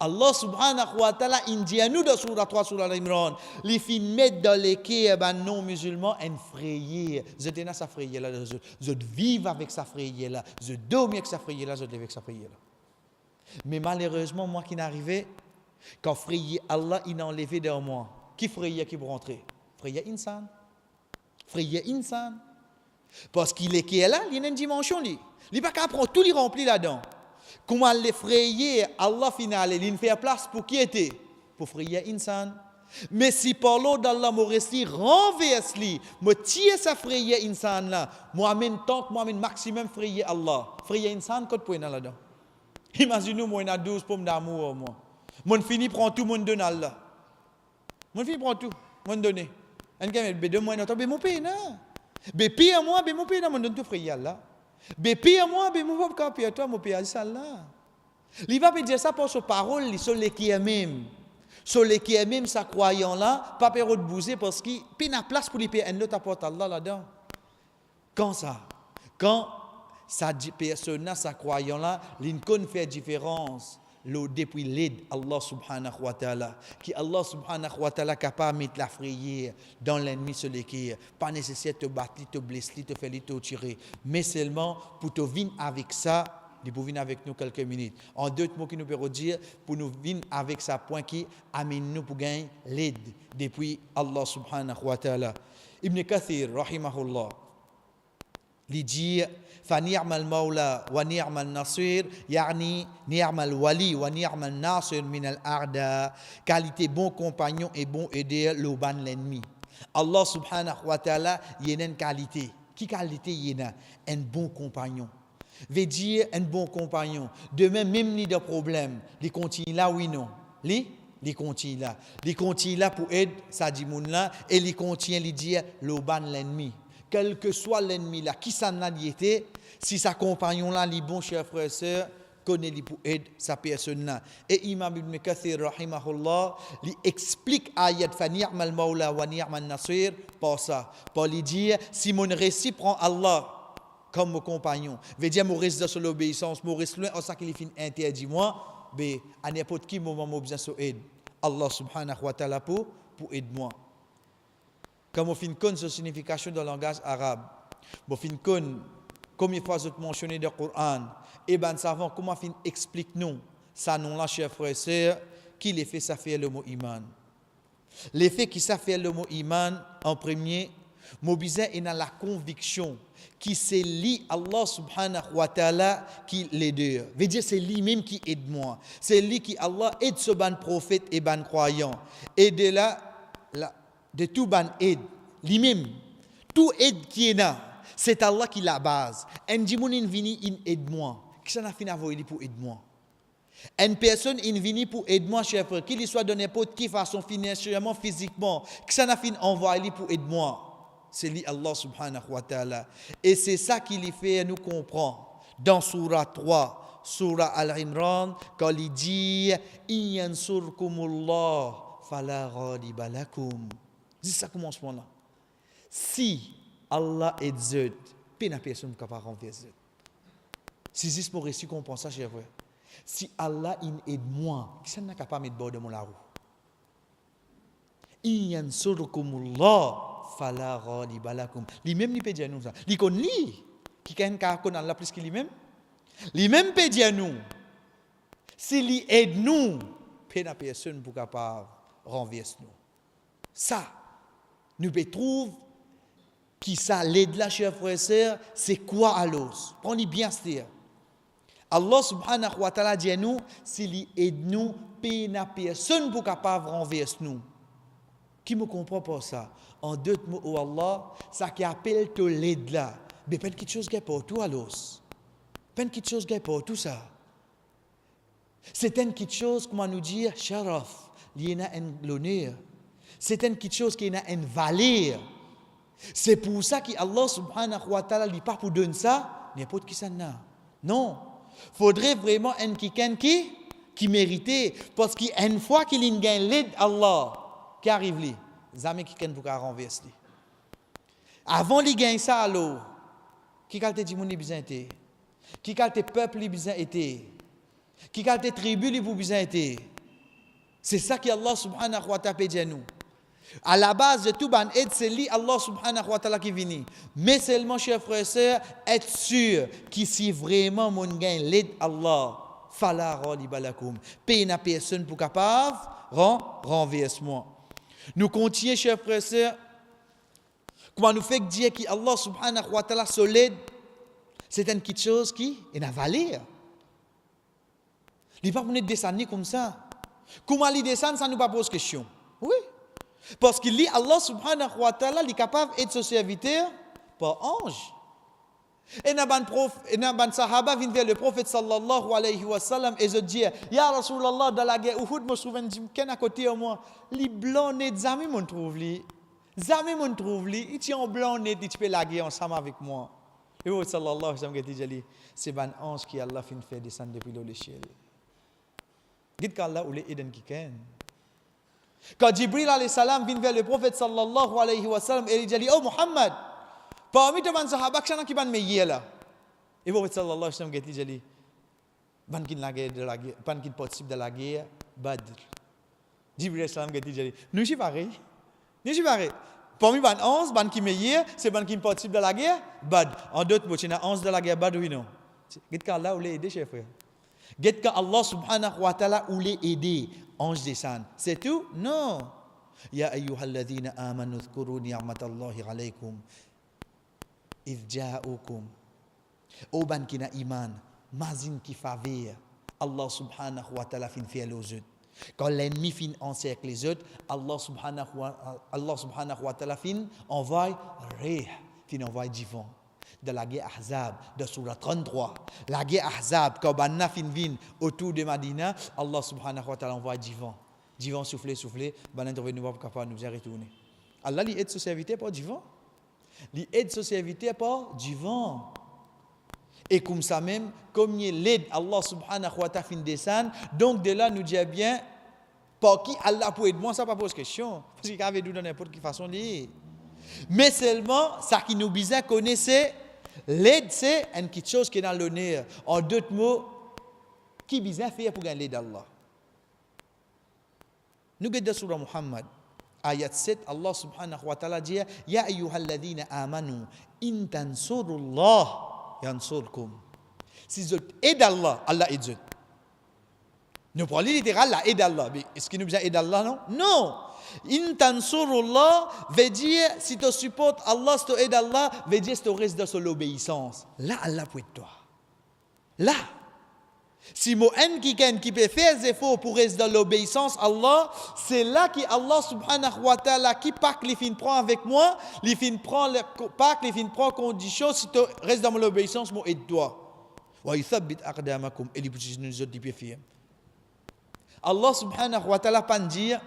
Allah subhanahu wa ta'ala dit à nous dans surah 3, surah Al-Imran, les filles mettent dans les cœurs des non-musulmans une frayeur. Je tenais sa frayeur là, je vivre avec sa frayeur là, je dormir avec sa frayeur là, je lève avec sa frayeur là. Mais malheureusement, moi qui n'arrivais, quand frayeur Allah il a enlevé de moi, qui frayeur qui pour rentrer? Frayeur insan. Frayeur insan. Parce qu'il est qui est là, il y a une dimension lui. Il pas qu'à prendre tout il rempli là-dedans. Comment l'effrayer, Allah final, il fait place pour qui était? Pour frayer insan. Mais si par l'eau d'Allah me reste renverse lui, me tire sa frayer insan là, moi-même tant que moi-même maximum frayer Allah. Frayer insan, qu'est-ce que là-dedans? Imaginez-nous, moi, il y a 12 pommes d'amour, moi. Mon fini prend tout, mon donne Allah. Mon fini prend tout, mon donne. Un gars, mais de moi, il mon pays, non? Mais pire moi, mon pays, mon donne tout frayer Allah. Mais pire moi, mais mon papa pire toi, mon père ça là. Il va pas dire ça pour sa parole, sur les qui est même. Sur les qui est même sa croyant là, pas peur de bouger parce qu'il n'y a place pour lui payer un autre apporte Allah là-dedans. Quand ça? Quand sa personne sa croyant là, l'incon fait différence. Depuis l'aide Allah subhanahu wa ta'ala, qui Allah subhanahu wa ta'ala capable de mettre la frayeur dans l'ennemi sur les cœurs, pas nécessaire de te battre, te blesser, te faire te tirer, mais seulement pour te venir avec ça, il peut venir avec nous quelques minutes. En d'autres mots qui nous peuvent dire, pour nous venir avec ça point qui amène nous pour gagner l'aide depuis Allah subhanahu wa ta'ala. Ibn Kathir, rahimahullah, li dire fa ni'mal mawla wa ni'mal nasir yani ni'mal wali wa ni'mal nasir min al a'da, qualité bon compagnon et bon aider le ban l'ennemi. Allah subhanahu wa ta'ala y a une qualité. Qui qualité y a? Un bon compagnon. Veut dire un bon compagnon. Demain même ni de problème, il continue là oui non. Il continue là. Il continue là pour aider ça dit moun là et il continue lui dire le ban l'ennemi. Quel que soit l'ennemi là, qui s'en a été, si sa compagnon là, les bons chers frères et sœurs, connaît lui pour aider sa personne là. Et Imam Ibn Kathir rahimahullah, lui explique ayat fa ni'mal mawla wa ni'mal nasir par ça. Pour lui dire, si mon récit prend Allah comme mon compagnon, veut dire mon reste sur l'obéissance, mon reste loin, en ça qu'il finit interdit moi, ben à n'importe qui moment mon besoin de aide. Allah subhanahu wa ta'ala pour aider moi. Comme on fin connaît sa signification dans le langage arabe, on fin connaît combien de fois vous mentionné dans le Coran, et ben savant comment fin explique nous ça non là chers frères et sœurs, qui l'effet ça fait le mot iman. L'effet qui ça fait le mot iman en premier, mobilisé est dans la conviction qui c'est lui Allah subhanahu wa ta'ala qui l'aide. Veut dire c'est lui même qui aide moi. C'est lui qui Allah aide ce ban prophète et ban croyant. Et de là de tout ban aide, lui-même, tout aide qui est là, c'est Allah qui la base. Un dimoun vini in aide moi. Qui s'en a fini avoir pour aide moi. Une personne in vini pour aide moi, cher frère, qu'il soit de n'importe qui façon financièrement, physiquement, qui s'en a fini envoyer pour aide moi. C'est lui Allah subhanahu wa ta'ala. Et c'est ça qui lui fait nous comprendre. Dans Surah 3, Surah Al-Imran, quand il dit Iyansurkumullah fala ghaliba lakum. Dis ça commencement là. Si Allah aide vous, peine à personne capable de renverser. Si c'est pour réussir qu'on pense ça, cher frère. Si Allah aide moi, qui ça n'a capable de mettre bord de mon la roue? Iyansurkumullah fala ghaliba lakum. Lui-même il peut dire nous ça. Il connaît qui connaît Allah plus que lui-même. Lui-même peut dire nous. Si il aide nous, peine à personne pour capable renverser nous. Ça nous peut trouver qui ça l'aide là chers frères et sœurs, c'est quoi alors? Prenez bien ça. Allah subhanahu wa ta'ala dit nous, s'il aide nous, peine à personne pour capable renverser nous. Qui me comprend pas ça? En deux mots, oh Allah, ça qui appelle te l'aide là, mais pas quelque chose qui est pour tout alors. Pas quelque chose qui est pour tout ça. C'est une quelque chose, comment nous dire, sharaf, il y a un l'honneur. C'est une quelque chose qui a une valeur. C'est pour ça qu'Allah subhanahu wa ta'ala n'est pas pour donner ça, n'importe qui ça n'a. Non. Il faudrait vraiment un quelqu'un qui méritait. Parce qu'une fois qu'il gagne l'aide Allah, qui arrive là, jamais quelqu'un pour renverser. Avant qu'il gagne ça, alors, qui qualité du monde besoin été? Qui qualité peuple besoin été? Qui qualité tribu pour besoin été? C'est ça qu'Allah subhanahu wa ta'ala dit à nous. À la base de tout ban aide, c'est lui Allah subhanahu wa ta'ala qui vient. Mais seulement, chers frères et sœurs, être sûr que si vraiment mon gain l'aide Allah, fala ghaliba lakum. Paye na personne pour capable renverse-moi. Nous continuons, chers frères et sœurs, comment nous fait dire que Allah subhanahu wa ta'ala solide, c'est une petite chose qui est la valeur. Il ne va pas descendre comme ça. Comment il descend, ça ne nous pas pose question. Oui. Parce qu'il dit Allah subhanahu wa ta'ala est capable d'être son serviteur par ange. Et Naban Sahaba vient vers le prophète sallallahu alayhi wa sallam et se dit Ya Rasulallah, dans la guerre Uhud, je me souviens qu'un à côté de moi, les blancs nets, jamais m'ont trouvé. Jamais m'ont trouvé. Ils sont blancs nets, ils peuvent la guerre ensemble avec moi. Et le prophète sallallahu alayhi wa sallam dit c'est un ange qui Allah fait descendre depuis l'échelle. Dites qu'Allah ou les Eden qui ken. Quand Jibril alayhi salam vient vers le prophète sallallahu alayhi wa sallam et il dit oh Muhammad, parmi les sahaba qui sont meilleurs là. Et le prophète sallallahu alayhi wa sallam dit ban kin la guerre de la guerre, ban kin possible de la guerre Badr. Jibril alayhi salam dit nous c'est pareil. Nous c'est pareil. Parmi les 11, ban qui meilleur, c'est ban kin possible de la guerre Badr. En d'autres mots, il y a 11 de la guerre Badr oui non. Dites qu'Allah ou les aider chers frères. Dites qu'Allah subhanahu wa ta'ala ou les aider. Ange descend. C'est tout? Non. Ya ayyuhalladhina amanu dhkuru ni'matallahi alaykum. idja'ukum oban kina iman mazin qui faveur Allah subhanahu wa ta'ala fin fait les autres quand l'ennemi fin encercle les autres Allah subhanahu wa ta'ala fin envoie rih fin envoie du vent de la guerre Ahzab de Surah 33 la guerre Ahzab quand banna fin vin autour de Madina Allah subhanahu wa ta'ala envoie du vent souffler banna trouver nous pas capable nous retourner Allah lui aide ce serviteur par du vent lui aide ce serviteur par du vent. Et comme ça même, comme il l'aide Allah subhanahu wa ta'ala fin descend, donc de là nous dit bien, par qui Allah pour aider moi, ça pas pose question. Parce qu'il avait dit de n'importe quelle façon liée. Mais seulement, ça qui nous besoin connaître, c'est l'aide, c'est une petite chose qui est dans l'honneur. En d'autres mots, qui besoin faire pour gagner l'aide d'Allah. Nous regardons sur Muhammad. Ayat 7, Allah subhanahu wa ta'ala dit, Ya ayyuhalladhina amanu, in tansurullah, yansurkum. Si vous aidez Allah, Allah aide vous. Nous parlons littéral, la aide Allah. Mais est-ce qu'il nous besoin aider Allah, non? Non. In tansurullah veut dire, si tu supportes Allah, si tu aides Allah, veut dire si tu restes dans l'obéissance. Là, Allah peut aider toi. Là. Si moi, qui peut faire des efforts pour rester dans l'obéissance à Allah, c'est là que Allah subhanahu wa ta'ala qui pas que les fins prend avec moi, les fins prend pas que les fins prend condition si tu restes dans l'obéissance, moi aide-toi. Wa yuthabbit aqdamakum et les positions nous autres du pied. Allah subhanahu wa ta'ala pas dire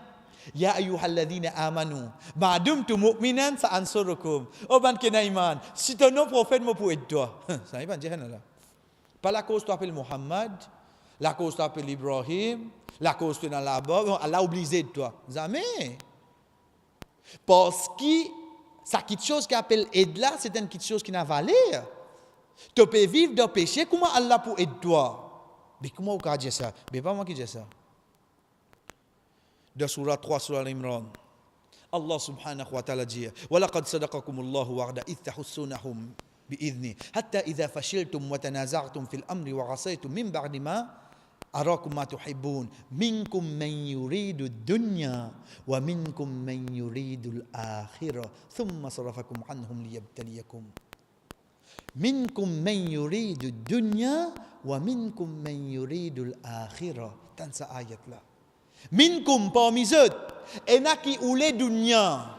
Ya ayyuhalladhina amanu ba'dumtum mu'minan sa'ansurukum. Oh ban kena iman, si tu non prophète moi pour aide-toi. Ça n'est pas dire là. Pas la cause tu appelles Muhammad, la cause tu appelles Ibrahim, la cause tu es dans la Bible, Allah a oublié de toi. Jamais. Parce que ça quelque chose qui appelle aide là, c'est une petite chose qui n'a valeur. Tu peux vivre dans le péché, comment Allah pour aider toi? Mais comment on peut dire ça? Mais pas moi qui dis ça. Dans Surah 3, Surah Al-Imran, Allah subhanahu wa ta'ala dit وَلَقَدْ صَدَقَكُمُ اللَّهُ وَعْدَ إِذْ تَحُسُّونَهُمْ بإذنه حتى إذا فشلتم وتنازعتم في الأمر وعصيتم من بعد ما أراكم ما تحبون منكم من يريد الدنيا ومنكم من يريد الآخرة ثم صرفكم عنهم ليبتليكم منكم من يريد الدنيا ومنكم من يريد الآخرة تنسى آية لا منكم parmi eux et n'a qui oulé dunya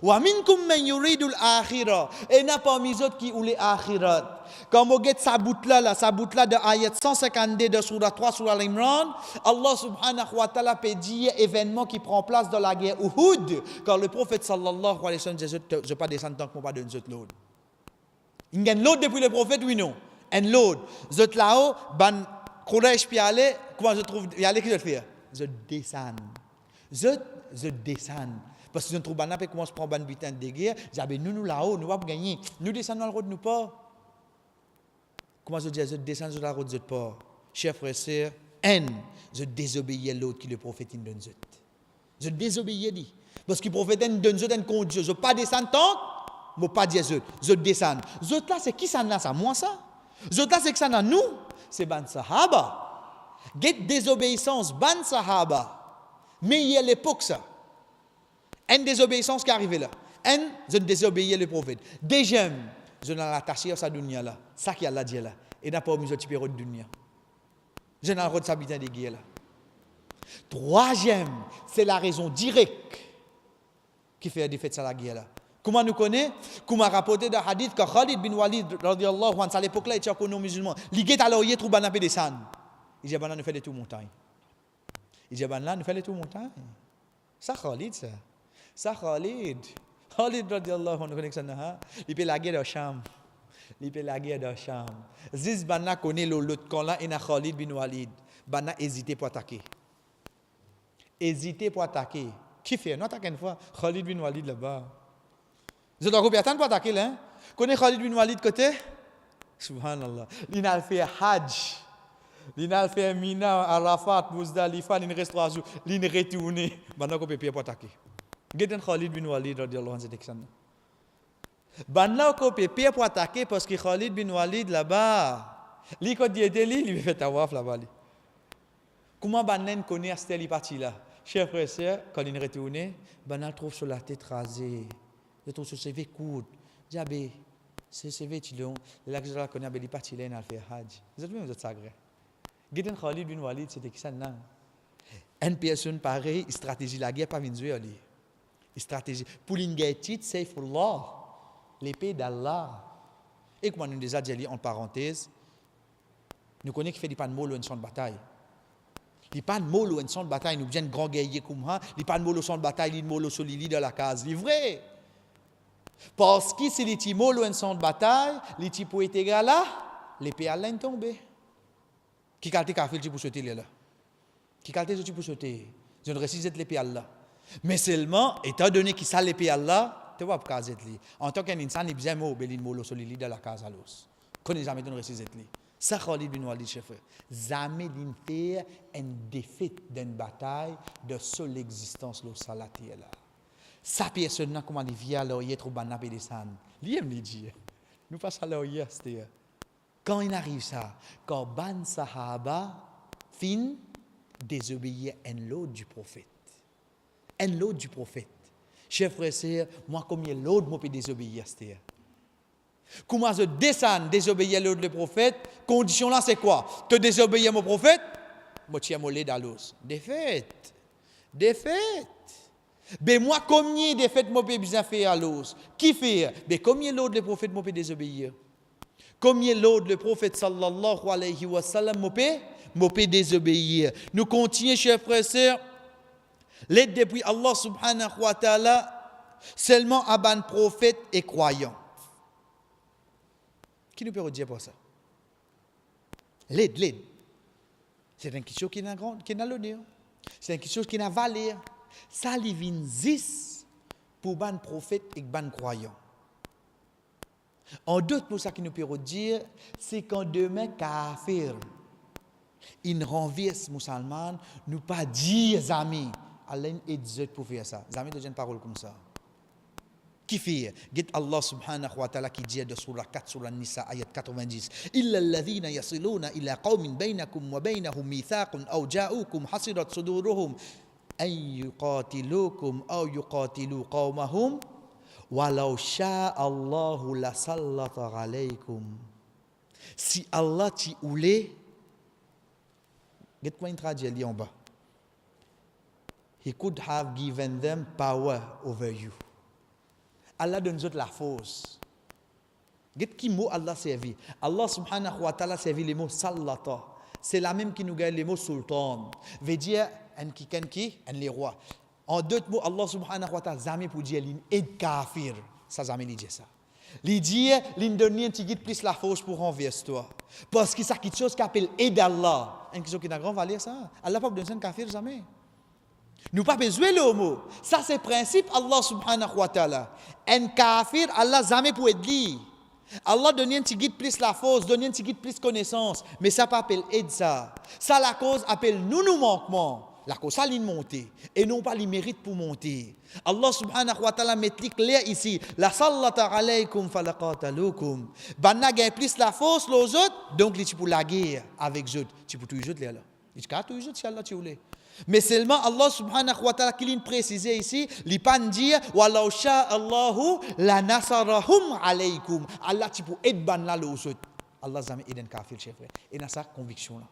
wa minkum man yuridul akhirah et n'a parmi eux qui oulé akhirat. Comme on get sa bout là de ayat 152 de surah 3 surah Al-Imran, Allah subhanahu wa ta'ala peut dire événement qui prend place dans la guerre Uhud quand le prophète sallallahu alayhi wa sallam dit je pas descendre tant qu'on pas donner autres l'autre. Il y a l'autre depuis le prophète oui non. Un l'autre. Zot là-haut ban Quraysh puis aller comment je trouve y aller qui je faire? Je descends. Je descends. Parce que je trouve banap et commence à prendre ban butin de guerre, j'avais nous là-haut, nous pas gagner. Nous descendons la route nous pas. Comment je dis je descends sur la route de pas. Chers frères et sœurs, je désobéis à l'autre qui le prophète donne zot. Je désobéis dit parce que le prophète donne zot un condition, je pas descendre tant, moi pas dire zot, je descends. Zot là c'est qui ça là ça moi ça. Zot là c'est que ça nous, c'est ban sahaba. Get désobéissance ban sahaba. Mais il y a l'époque ça. Une désobéissance qui arrive là. Je désobéis le prophète. Deuxième, je n'ai attaché à sa dunya là. Ça qui Allah dit là. Et n'a pas mis au petit de dunya. Je n'ai pas de des guerres là. Troisième, c'est la raison directe qui fait défaite de la guerre là. Comment nous connaît? Comment rapporté dans le hadith que Khalid bin Walid radiyallahu anhu à l'époque là il était connu musulman. Il est alors il trouve banane de descendre. Il dit banane nous fait les tours montagne. Il dit banane nous fait les tours montagne. Ça Khalid ça. Ça Khalid radiyallahu anhu connaît ça il peut la guerre de Sham. Il peut la guerre de Sham. Ziz banna connaît l'autre camp là et na Khalid bin Walid. Banna hésité pour attaquer. Hésité pour attaquer. Qui fait? Non attaquer une fois Khalid bin Walid là-bas. Je dois attendre pour attaquer là. Connaît Khalid bin Walid côté? Subhanallah. Il a fait Hajj. Il a fait Mina, Arafat, Muzdalifa, il reste 3 jours. Il est retourné. Banna ko peut pour attaquer. Gedan Khalid bin Walid radiyallahu anhu c'est ça. Banna ko peut pour attaquer parce que Khalid bin Walid là-bas, lui quand il était il fait tawaf là-bas. Comment Banna connaît cette partie là? Chers frères et sœurs, quand il est retourné, Banna trouve sur la tête rasée. Il trouve sur ses coudes. Diabé, C'est vêtilon. Là que je connais Abeli Patilène à faire Hajj. Vous êtes bien, vous êtes sagré. Gideon Khalid bin Walid, c'était qui ça, non? Une personne pareille, stratégie la guerre, pas Venezuela. Stratégie. Pour une guerre titre, c'est pour Allah. L'épée d'Allah. Et comme on nous déjà dit en parenthèse, nous connaissons qu'il fait des pas de mots en champ de bataille. Les pas de mots en champ de bataille, nous viennent grand guerrier comme ça, les pas de mots en champ de bataille, les mots sur les lits de la case. C'est vrai. Parce que si les petits mots en champ de bataille, les petits pour être égal là, l'épée Allah est tombée. Qui calte café pour sauter là? Qui calte pour sauter? Je ne récise l'épée Allah. Mais seulement, étant donné qu'il sait l'épée Allah, tu vois pas caser lui. En tant qu'un insan, il bien mot belin molo sur l'île de la case à l'os. Connais jamais donné récise lui. Ça Khalid bin Walid chef. Jamais d'une faire une défaite d'une bataille de seule existence le salati là. Ça personne n'a comment il vient là il est trop banap et descend. Lui aime lui dire. Nous passons là hier c'était. Quand il arrive ça, quand ban sahaba fin désobéir à l'ordre du prophète. Un l'ordre du prophète. Chers frères et sœurs, moi, comme il y a l'ordre, je peux désobéir. Comment je descends, désobéir à l'ordre du prophète, condition là, c'est quoi? Te désobéir à mon prophète, moi, tu as molé dans l'os. Défaite. Mais moi, combien de défaites, je peux bien faire à l'os? Qui fait? Mais combien l'ordre du prophète, je peux désobéir? Combien l'ordre du prophète, sallallahu alayhi wa sallam, je peux désobéir? Nous continuons, chers frères et sœurs. L'aide depuis Allah subhanahu wa ta'ala seulement à ban prophète et croyant. Qui nous peut dire pour ça? L'aide. C'est une question qui n'a l'honneur. C'est une question qui n'a valeur. Ça lui vient 10 pour ban prophète et ban croyant. En d'autres mots, ça qui nous peut dire, c'est quand demain kafir, il renverse musulman, nous pas dire amis. Allah est pour faire ça. Jamais de une parole comme ça. Qui fait? Get Allah subhanahu wa ta'ala qui dit de surah 4 surah Nisa ayat 90. Illa alladhina yasiluna ila qawmin bainakum wa bainahum mithaqun aw ja'ukum hasirat suduruhum an yuqatilukum aw yuqatilu qawmahum walau sha'a Allahu la sallata alaykum. Si Allah t'y oulé, get quoi une traduction en bas. He could have given them power over you. Allah donne la force. Qu'est-ce qui mot Allah servi? Allah subhanahu wa ta'ala servi les mots sallata. C'est la même qui nous gagne les mots sultan. Veut dire un les rois. En d'autres mots, Allah subhanahu wa ta'ala jamais pour dire l'in est kafir. Ça jamais dit ça. Il dit l'in donne un petit plus la force pour renverser toi. Parce que ça quelque chose qui appelle aide Allah. Une chose qui n'a grand valeur ça. Allah pas besoin de kafir jamais. Nous pas besoin le mot. Ça c'est principe Allah subhanahu wa ta'ala. Un kafir Allah jamais pour aider. Allah donne un petit guide plus la force, donne un petit guide plus connaissance, mais ça pas appelle aide ça. Ça la cause appelle nous manquements. La cause ça l'in monter et non pas les mérites pour monter. Allah subhanahu wa ta'ala met clair ici, la sallata alaykum falaqatalukum. Banna gagne plus la force les autres, donc les pour la guerre avec eux. Tu peux tous les autres là. Tu peux tous les autres si Allah tu voulais. Mais seulement Allah subhanahu wa ta'ala qui l'a précisé ici, il pas dire walau sha Allahu la nasarahum alaykum. Allah tu pour aider ban là les autres. Allah jamais aide un kafir chef frère. Et dans sa conviction là.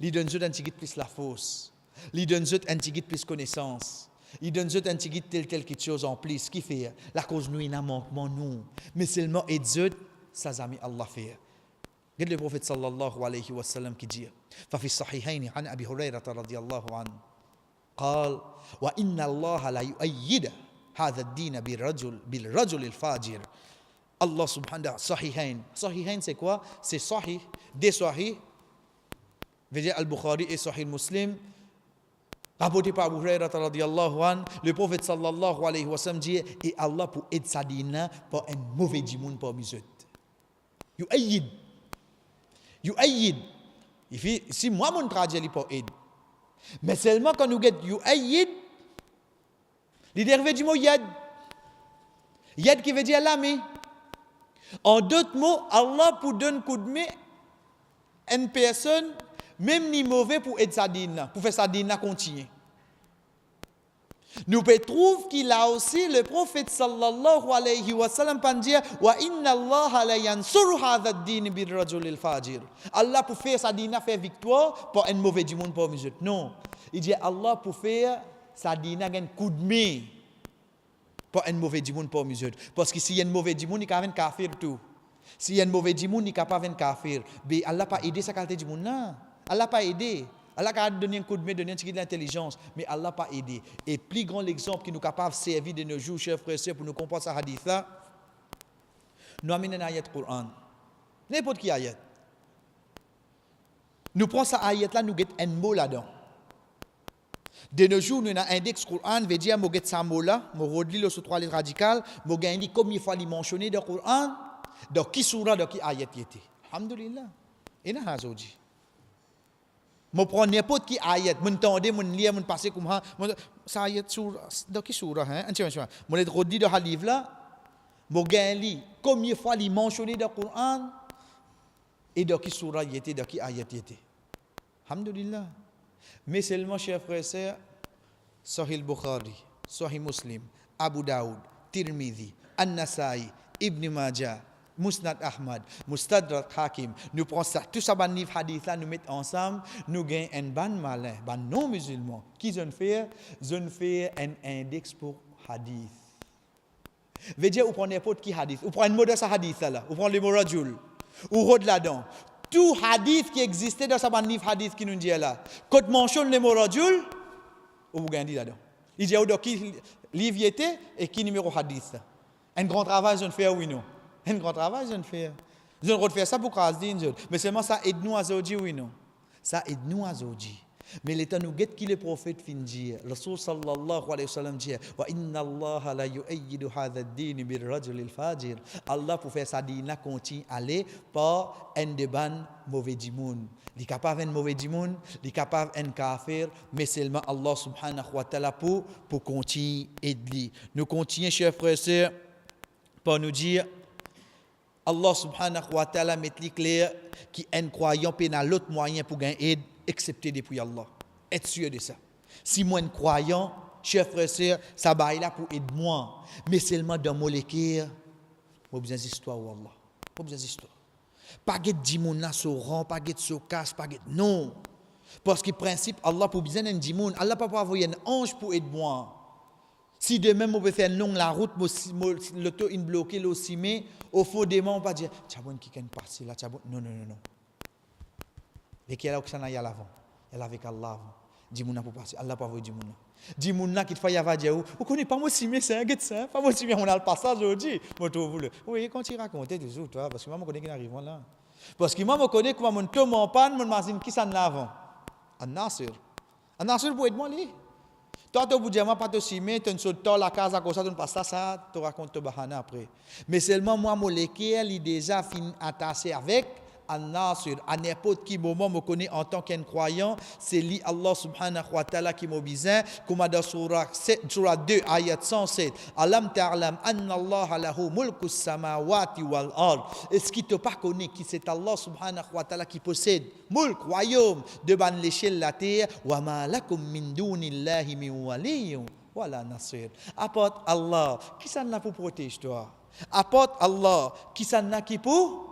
Il donne eux un petit plus la force. Il donne eux un petit plus connaissance. Il donne eux un petit tel quelque chose en plus qui fait la cause nous n'a manquement nous. Mais seulement aide eux ça jamais Allah fait. قال البروفيت صلى الله عليه وسلم كجير ففي الصحيحين عن أبي هريرة رضي الله عنه قال وإن الله لا يؤيد هذا الدين بالرجل الفاجر الله سبحانه صحيحين c'est quoi c'est sahih des sahih veut dire al-Bukhari et sahih muslim rapporté par Abu Hurairah radhiyallahu anhu le prophète sallallahu alayhi wa sallam dit et Allah pour aider sa dîne par un mauvais dimoun parmi eux yu'ayyid. Si moi, mon traduit, il pas aide. Mais seulement quand nous avons yu'ayyid, il dérive du mot yad. Yad qui veut dire l'ami. En d'autres mots, Allah pour donner un coup de main à une personne, même ni mauvais pour aider sa dîne, pour faire sa dîne continuer. Nous pouvons trouver qu'il a aussi le prophète sallallahu alayhi wa sallam pour dire wa inna Allah la yansuru hadha ad-din bir rajul al-fajir. Allah pour faire sa dina faire victoire pour un mauvais du monde pour musulman. Non, il dit Allah pour faire sa dina un coup de main pour un mauvais du monde pour musulman. Parce que si il y a un mauvais du monde, il va kafir tout. Si il y a un mauvais du monde, il va pas kafir. Mais Allah pas aider sa qualité du monde là. Allah pas aider. Allah a donné un coup de main, donné un petit peu d'intelligence, mais Allah n'a pas aidé. Et plus grand l'exemple qui nous est capable de servir de nos jours, chers frères et sœurs, pour nous comprendre ce hadith-là, nous amenons un ayat Coran. N'importe qui ayat. Nous prenons ce ayat-là, nous mettons un mot là-dedans. De nos jours, nous avons un index Coran, veut dire, nous avons ce mot-là, nous avons sur 3 lettres radicales, nous avons dit combien il faut les mentionner dans le Coran, dans qui surah, dans qui ayat il était. Alhamdulillah. Et nous avons dit. Je prends n'importe qui ayat, je m'entends, je lis, je passe comme ça, ça ayat sur, dans qui surah, hein? Je vais redire dans le livre là, je lis combien de fois il mentionné dans le Coran, et dans qui surah il était, dans qui ayat il était. Alhamdulillah. Mais seulement, chers frères et sœurs, Sahih Bukhari, Sahih Muslim, Abu Daoud, Tirmidhi, An-Nasai, Ibn Majah, Musnad Ahmad, Mustadrak Hakim, nous prenons ça, tout ça, les hadiths là, nous mettons ensemble, nous gagnons un ban malin, ban non musulman. Qui je fais un index pour hadith. Veut dire, vous prenez n'importe qui hadith, vous prenez un mot de ce hadith là, vous prenez le mot rajul, ou rod là-dedans. Tout hadith qui existait dans ce hadith qui nous dit là, quand on mentionne le mot rajul, vous gagnez là-dedans. Il dit, qui livre était et qui numéro hadith. Un grand travail, je ne fais oui non. Un grand travail, je ne fais. Je ne fais ça pour qu'elle dise. Mais seulement ça aide nous à Zodji, oui, non. Ça aide nous à Zodji. Mais l'état nous guette qui le prophète fin dire. Rasul sallallahu alayhi wa sallam dit wa inna Allah la yu'ayyidu hadha ad-din bir rajul al-fajir. Allah pour faire sa dina continue aller par un deban mauvais du monde. Il est capable un mauvais du monde, il est capable un kafir, mais seulement Allah subhanahu wa ta'ala pour continuer aider. Nous continuons, chers frères et sœurs, pour nous dire Allah subhanahu wa ta'ala met clair qui un croyant peut dans l'autre moyen pour gagner aide excepté depuis Allah. Être sûr de ça. Si moi un croyant, chers frères et sœurs, ça va là pour aider moi, mais seulement dans mon équerre, moi besoin d'histoire ou Allah. Moi besoin d'histoire. Pas de dimoun là sur rang, pas de sur casse, pas de non. Parce que principe Allah pour besoin d'un dimoun, Allah pas pour envoyer un ange pour aider moi. Si demain, on peut faire long la route, l'auto est bloqué, aussi, mais au fond des mains, on ne peut pas dire, Tchabon qui est passé là, Tchabon. Non. Et qui est là où ça n'a pas l'avant. Elle est avec Allah avant. Dis-moi pour passer. Allah pas vu dis-moi. Dis-moi qu'il faut y avoir Dieu. Vous connaissez pas moi si mais c'est un gars ça. Pas moi si mais on a le passage aujourd'hui. Moi tu veux. Oui, quand tu racontes toujours toi parce que moi me connais qui arrive là. Parce que moi me connais comment mon tombe en panne, mon machine qui s'en avant. An-Nasir. An-Nasir pour aider moi lui. Toi, tu ne dis pas te simer, tu ne sautes pas la case à cause de pas ça, tu racontes ton bahana après. Mais seulement moi, mon léquel, il est déjà fini attaché avec An-Nasir. À n'importe qui moment, me connaît en tant qu'un croyant, c'est lui, Allah subhanahu wa ta'ala, qui m'a besoin, comme dans surah 2, ayat 107. Alam ta'lam anna Allah lahu mulku samawati wal ard. Est-ce qu'il ne te pas connaît qui c'est Allah subhanahu wa ta'ala qui possède mulk, royaume, devant l'échelle de la terre, wa ma lakum min dunillahi min waliyyin wala nasir. Apporte Allah, qui s'en a pour protéger toi? Apporte Allah, qui s'en a qui pour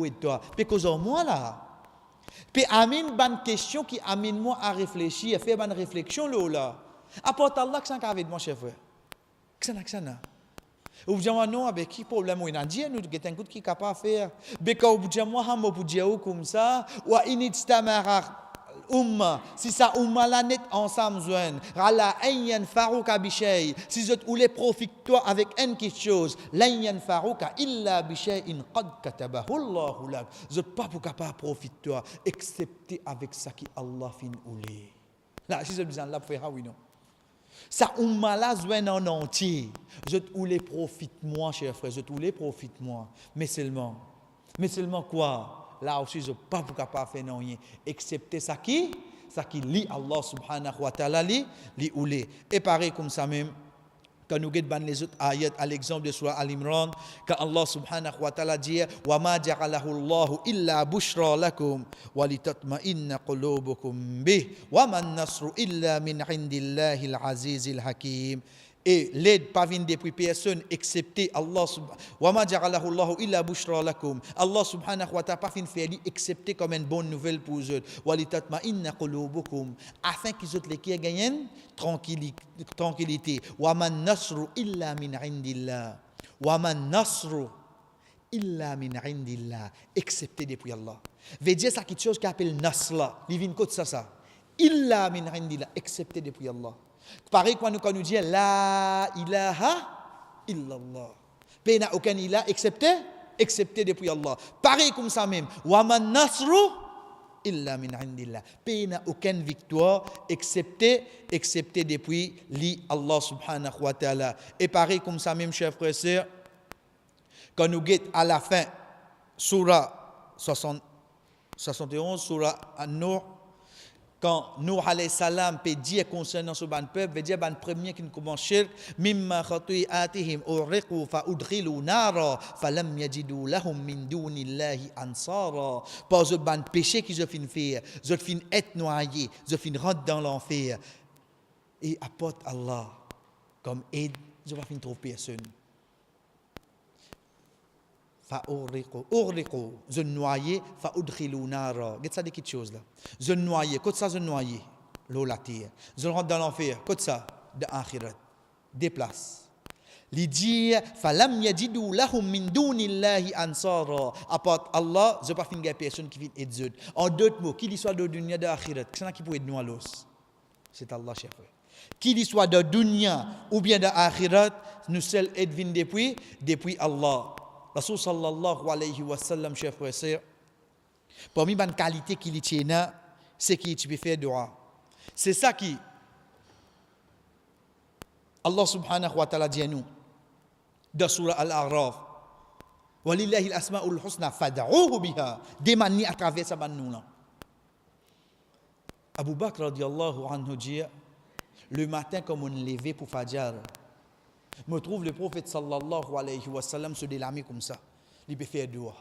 aider toi? Parce que moi là, puis amène une question qui amène moi à réfléchir, faire une réflexion là. Apporte Allah qui s'en a avec moi, chef frère. Qui s'en a? Ou bien non, avec qui problème ou Dieu nous get un coup qui capable faire. Beka ou bien moi ham pour dire comme ça, ou initstamara si ça umma la net ensemble joine, rala ayyan farouka bishay, si je ou les profite toi avec une quelque chose, l'ayyan farouka illa bishay'in qad katabahu Allahu lak. Je pas pour capable profite toi excepté avec ça qui Allah fin oulé. Là si je besoin là faire oui non. Ça umma la joine en entier. Je ou les profite moi cher frère, je ou les profite moi, mais seulement quoi? Là aussi, je ne peux pas capable faire rien, excepté ça qui lit Allah subhanahu wa ta'ala, li ou les. Et pareil comme ça même, Quand nous regardons les autres ayats, à l'exemple de Surah Al-Imran, quand Allah subhanahu wa ta'ala dit wa ma ja'alahu Allahu illa bushra lakum wa litatma'inna qulubukum bih wa man nasru illa min indillahi al-azizil hakim. Et l'aide pas vient depuis personne excepté Allah wa ma ja'alahu Allahu illa bushra lakum. Allah subhanahu wa ta'ala pas fin faire excepté comme une bonne nouvelle pour eux. Wa litatma'inna qulubukum, afin qu'ils autres les qui gagnent tranquillité. Wa man nasru illa min indillah. Wa man nasru illa min indillah, excepté depuis Allah. Veut dire ça quelque chose qui appelle nasla. Il vient côté ça. Illa min indillah, excepté depuis Allah. Pareil quand nous disons la ilaha illallah. Il n'y a aucun ilah excepté depuis Allah. Pareil comme ça même. Wa man nasru illa min indillah. Il n'y a aucune victoire excepté depuis Allah subhanahu wa ta'ala. Et pareil comme ça même, chers frères et sœurs, quand nous guettons à la fin, surah 71, surah An-Nur, quand Nuh alayhi salam peut dire concernant ce ban peuple, veut dire ban premier qui commence shirk, mimma khati'atihim urriqu fa udkhilu nara falam yajidu lahum min dunillahi ansara. Par ce ban péché qu'ils ont fin faire, ils ont fin être noyés, ils ont fin rentrer dans l'enfer. Et apporte Allah comme aide, ils ont fin trouver personne. Fa urriqu, je noyé, fa udkhilu nara. Qu'est-ce ça dit quelque chose là? Je noyé, qu'est-ce ça je noyé? L'eau la terre. Je rentre dans l'enfer, qu'est-ce ça? De akhirat. Déplace. Il dit falam yajidu lahum min dunillahi ansara. Apart Allah, je pas fin gagner personne qui vient aider. En d'autres mots, qui l'histoire de dunya de akhirat, c'est qui peut aider nous à l'os. C'est Allah, cher frère. Qui l'histoire de dunya ou bien de akhirat, nous seuls aidons depuis Allah. Rasul sallallahu alayhi wa sallam, chers frères et sœurs, parmi les qualités qu'il tient, c'est qu'il tu peux faire dua. C'est ça qui Allah subhanahu wa ta'ala dit à nous dans surah Al-A'raf. Walillahi al-asma'ul husna fad'uhu biha. Demandez à travers ça nous là. Abu Bakr radiyallahu anhu dit le matin comme on levait pour Fajr, me trouve le prophète sallallahu alayhi wa sallam se délamer comme ça. Il peut faire dua.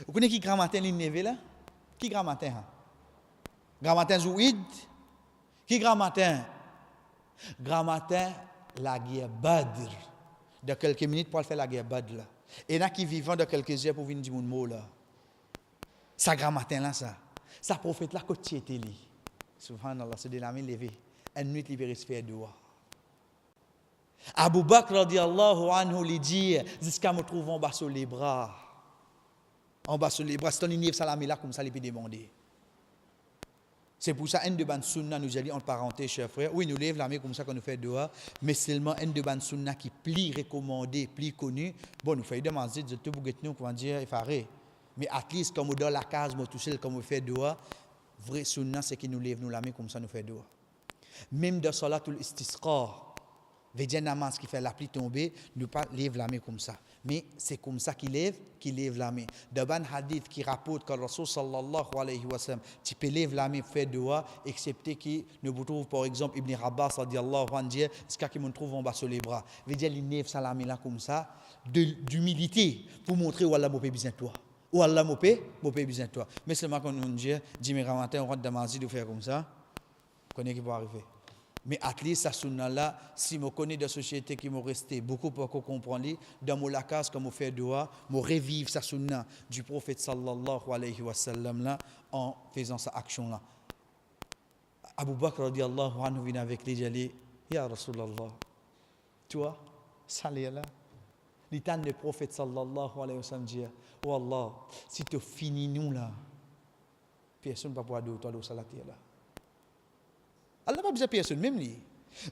Vous connaissez qui grand matin l'innévé là? Qui grand matin? Grand matin Zouid? Qui grand matin? Grand matin, la guerre Badr. De quelques minutes pour faire la guerre Badr là. Et il y en a qui vivent de quelques heures pour venir du monde là. Ça grand matin là ça. Ça prophète là côté était lui. Subhanallah, se délamer levé. Une nuit libéré se faire dua. Abu Bakr radiallahu anhu lui dit jusqu'à me trouver en bas sur les bras. En bas sur les bras, c'est un ignive salamé là comme ça, il peut demander. C'est pour ça, un de ban sunna nous a dit en parenthèse, chers frères, oui, nous lève la main comme ça quand nous faisons dua, mais seulement un de ban sunna qui plus recommandé, plus connu. Bon, nous faisons demander, de tout bouget nous, comment dire, effaré. Mais at least, comme dans la case, moi tout seul, comme on fait dua, vrai sunna, c'est qu'il nous lève nous la main comme ça, nous faisons dua. Même dans salatul istisqa, veut dire namaz qui fait la pluie tomber, nous pas lève la main comme ça. Mais c'est comme ça qu'il lève la main. Dans un hadith qui rapporte que le Rasul sallallahu alayhi wa sallam, tu peux lever la main, faire dua, excepté qui nous trouve par exemple Ibn Abbas radiallahu anhu, c'est ce qui nous trouve en bas sur les bras. Veut dire il lève sa main là comme ça, d'humilité, pour montrer où Allah m'a besoin de toi. Où Allah m'a besoin de toi. Mais seulement quand on dit, dimanche matin, on rentre dans la masjid, de faire comme ça, on connaît qui peut arriver. Mais at least, ça sunna là, si je connais des sociétés qui m'ont resté beaucoup pour comprendre, dans mon lakas, comme on fait dua, je revive sa sunna du prophète sallallahu alayhi wa sallam là, en faisant sa action là. Abu Bakr radiallahu anhu vient avec lui, il dit, Ya Rasulallah, toi, salé là, l'état du prophète sallallahu alayhi wa sallam dit, oh Allah, si tu finis nous là, personne ne va pouvoir dire toi de salat là. Allah n'a pas besoin de personne, même lui.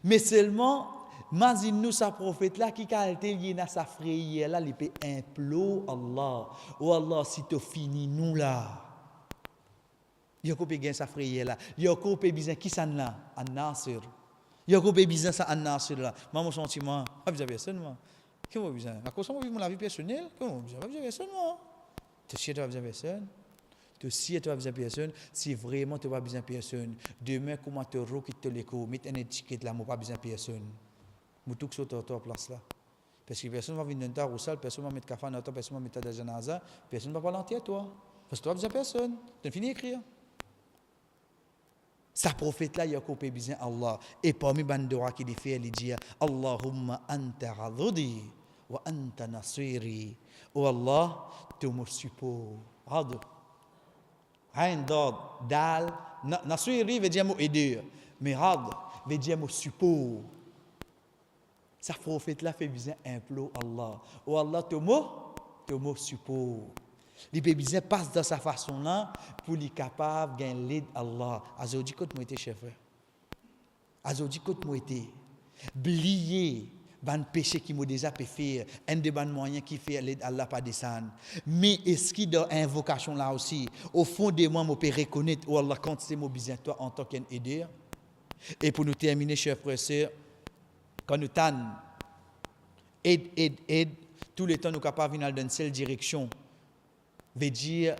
Mais seulement, imagine-nous sa prophète là qui a été lié dans sa frayère là, il peut implorer Allah. Oh Allah, si tu finis nous là. Il y a coupé sa frayère là. Il y a coupé besoin qui ça là? An-Nasir. Il y a coupé besoin ça An-Nasir là. Moi, mon sentiment, pas besoin de personne, moi. Comment besoin? À cause de mon vie personnelle, comment besoin? Pas besoin de personne, moi. Tu sais, tu as besoin de personne. Si tu as besoin de personne, si vraiment tu n'as pas besoin de personne, demain, comment tu as qui te l'écho, mettre une étiquette là, moi pas besoin de personne. Moutouk sur ta place là. Parce que personne ne va venir dans ta salle, personne ne va mettre café dans toi, personne ne va mettre ta janaza, personne ne va parler entier à toi. Parce que toi, besoin de personne. Tu as fini d'écrire. Sa prophète là, il a coupé besoin Allah. Et parmi les bandora qui dit fait, il dit Allahumma anta radudi wa anta nasiri. Oh Allah, tu me supposes. Rado. Rien d'autre. Dal. Nasiri veut dire aider. Mais rado veut dire me suppose. Sa prophète là fait besoin implore Allah. Oh Allah, tu me supposes. Les bébés passent dans sa façon là pour les capables de gagner l'aide Allah. Azodi côté moi était chef. Azodi côté moi était. Blier ban péché qui m'a déjà fait un des ban moyens qui fait l'aide Allah pas descendre. Mais est-ce qu'il dans invocation là aussi au fond de moi me peut reconnaître oh Allah quand c'est mon besoin toi en tant qu'un aideur. Et pour nous terminer chers frères et sœurs, quand nous t'en aide tout le temps nous capables venir dans une seule direction. Veut dire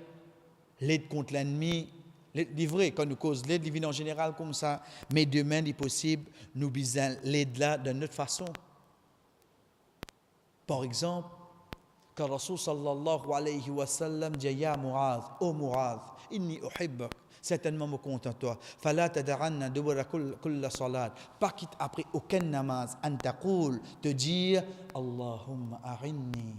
l'aide contre l'ennemi, l'aide vrai, quand nous cause l'aide divine en général comme ça, mais demain, il est possible, nous besoin l'aide là de notre façon. Par exemple, quand Rasul sallallahu alayhi wa sallam dit Ya Mu'adh, oh Mu'adh, inni uhibbak, certainement me compte en toi. Fala tad'anna dubura kull salat, pas quitte après aucun namaz, an taqul, te dire Allahumma a'inni.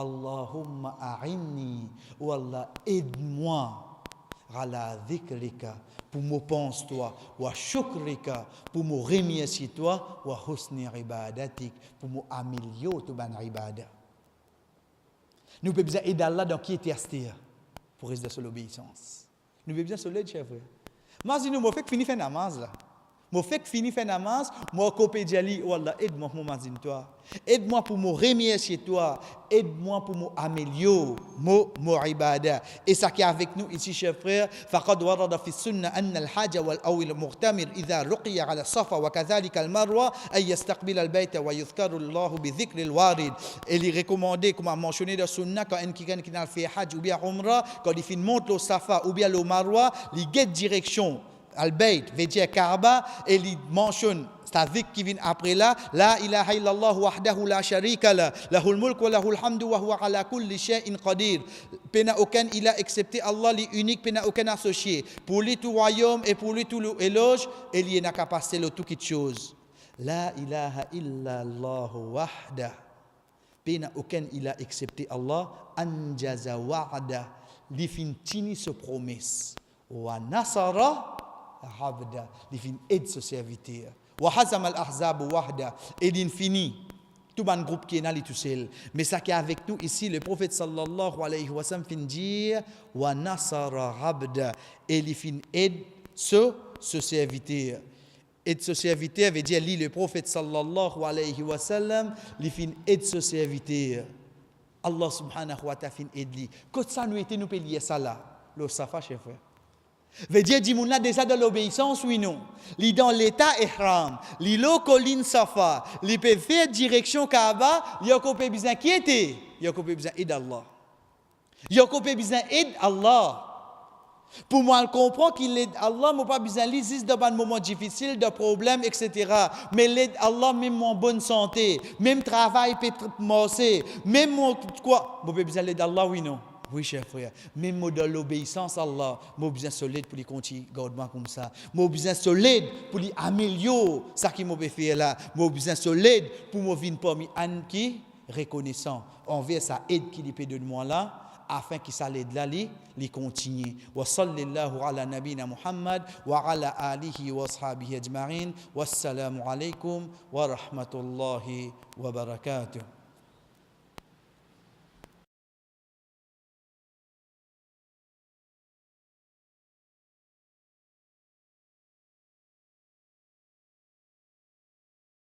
Allahumma a'inni, ou Allah aide-moi ala dhikrika pour me penser toi, wa shukrika pour me remercier toi, wa husni ibadatik pour me améliorer ton ban ibadah. Nous pouvons besoin aider Allah dans qui était astir pour rester sur l'obéissance. Nous pouvons besoin sur l'aide chef. Moi si nous me fait finir faire namaz là. Moi fait fini faire namaz, moi copé diali oh Allah aide-moi pour m'azin toi. Aide-moi pour me remercier toi, aide-moi pour me améliorer mon ibadah. Et ça qui est avec nous ici chers frères, faqad warada fi sunnah anna al-hajj wal aw al-mu'tamir idha ruqiya ala safa wa kadhalika al-marwa ay yastaqbil al-bayt wa yuzkaru Allah bi dhikri al-warid. Il est recommandé comme a mentionné dans sunna quand un qui n'a fait hajj ou bien umrah, quand il monte le safa ou bien le marwa, il guette direction Al-Bayt, veut dire Kaaba, et il mentionne, c'est un dhikr qui vient après là, La ilaha illallah wahdahu la sharika la, lahul mulk wa lahul hamdu wa huwa ala kulli shay'in qadir. Pena aucun ilah excepté Allah, l'unique, pena aucun associé. Pour lui tout royaume et pour lui tout éloge, et il y a la capacité de toute chose. La ilaha illallah wahda. Pena aucun ilah excepté Allah, anjaza wa'da. L'ifintini se promesse. Wa nasara Abda, il aide ce serviteur. Wa hazam al-ahzab wahda, et l'infini. Tout un groupe qui est là tout seul. Mais ça qui est avec nous ici, le prophète sallallahu alayhi wa sallam fin dire wa nasara abda, et il aide ce serviteur. Aide ce serviteur veut dire le prophète sallallahu alayhi wa sallam, il aide ce serviteur. Allah subhanahu wa ta'ala aide lui. Quand ça nous était nous payer ça là, le safa chef frère. Veut dire Dimouna déjà dans l'obéissance oui non. Li dans l'état ihram, li lo colline safa, li peut faire direction Kaaba, il a coupé besoin qui était, il a coupé besoin aide Allah. Il a coupé besoin aide Allah. Pour moi, je comprends qu'il aide Allah, mais pas besoin de dans un moment difficile, de problèmes, etc. Mais l'aide Allah, même en bonne santé, même travail peut marcher, même quoi, je pas besoin d'aide Allah oui non. Oui, cher frère, même dans l'obéissance à Allah, j'ai besoin solide pour les continuer, garde-moi comme ça. J'ai besoin solide pour les améliorer ce qui m'a fait là. J'ai besoin solide pour me venir parmi un qui reconnaissant envers sa aide qui peut de moi là, afin que ça l'aide là, les continue. Wa sallallahu ala nabina Muhammad wa ala alihi wa ashabihi ajma'in. Wassalamu alaikum wa rahmatullahi wa barakatuh.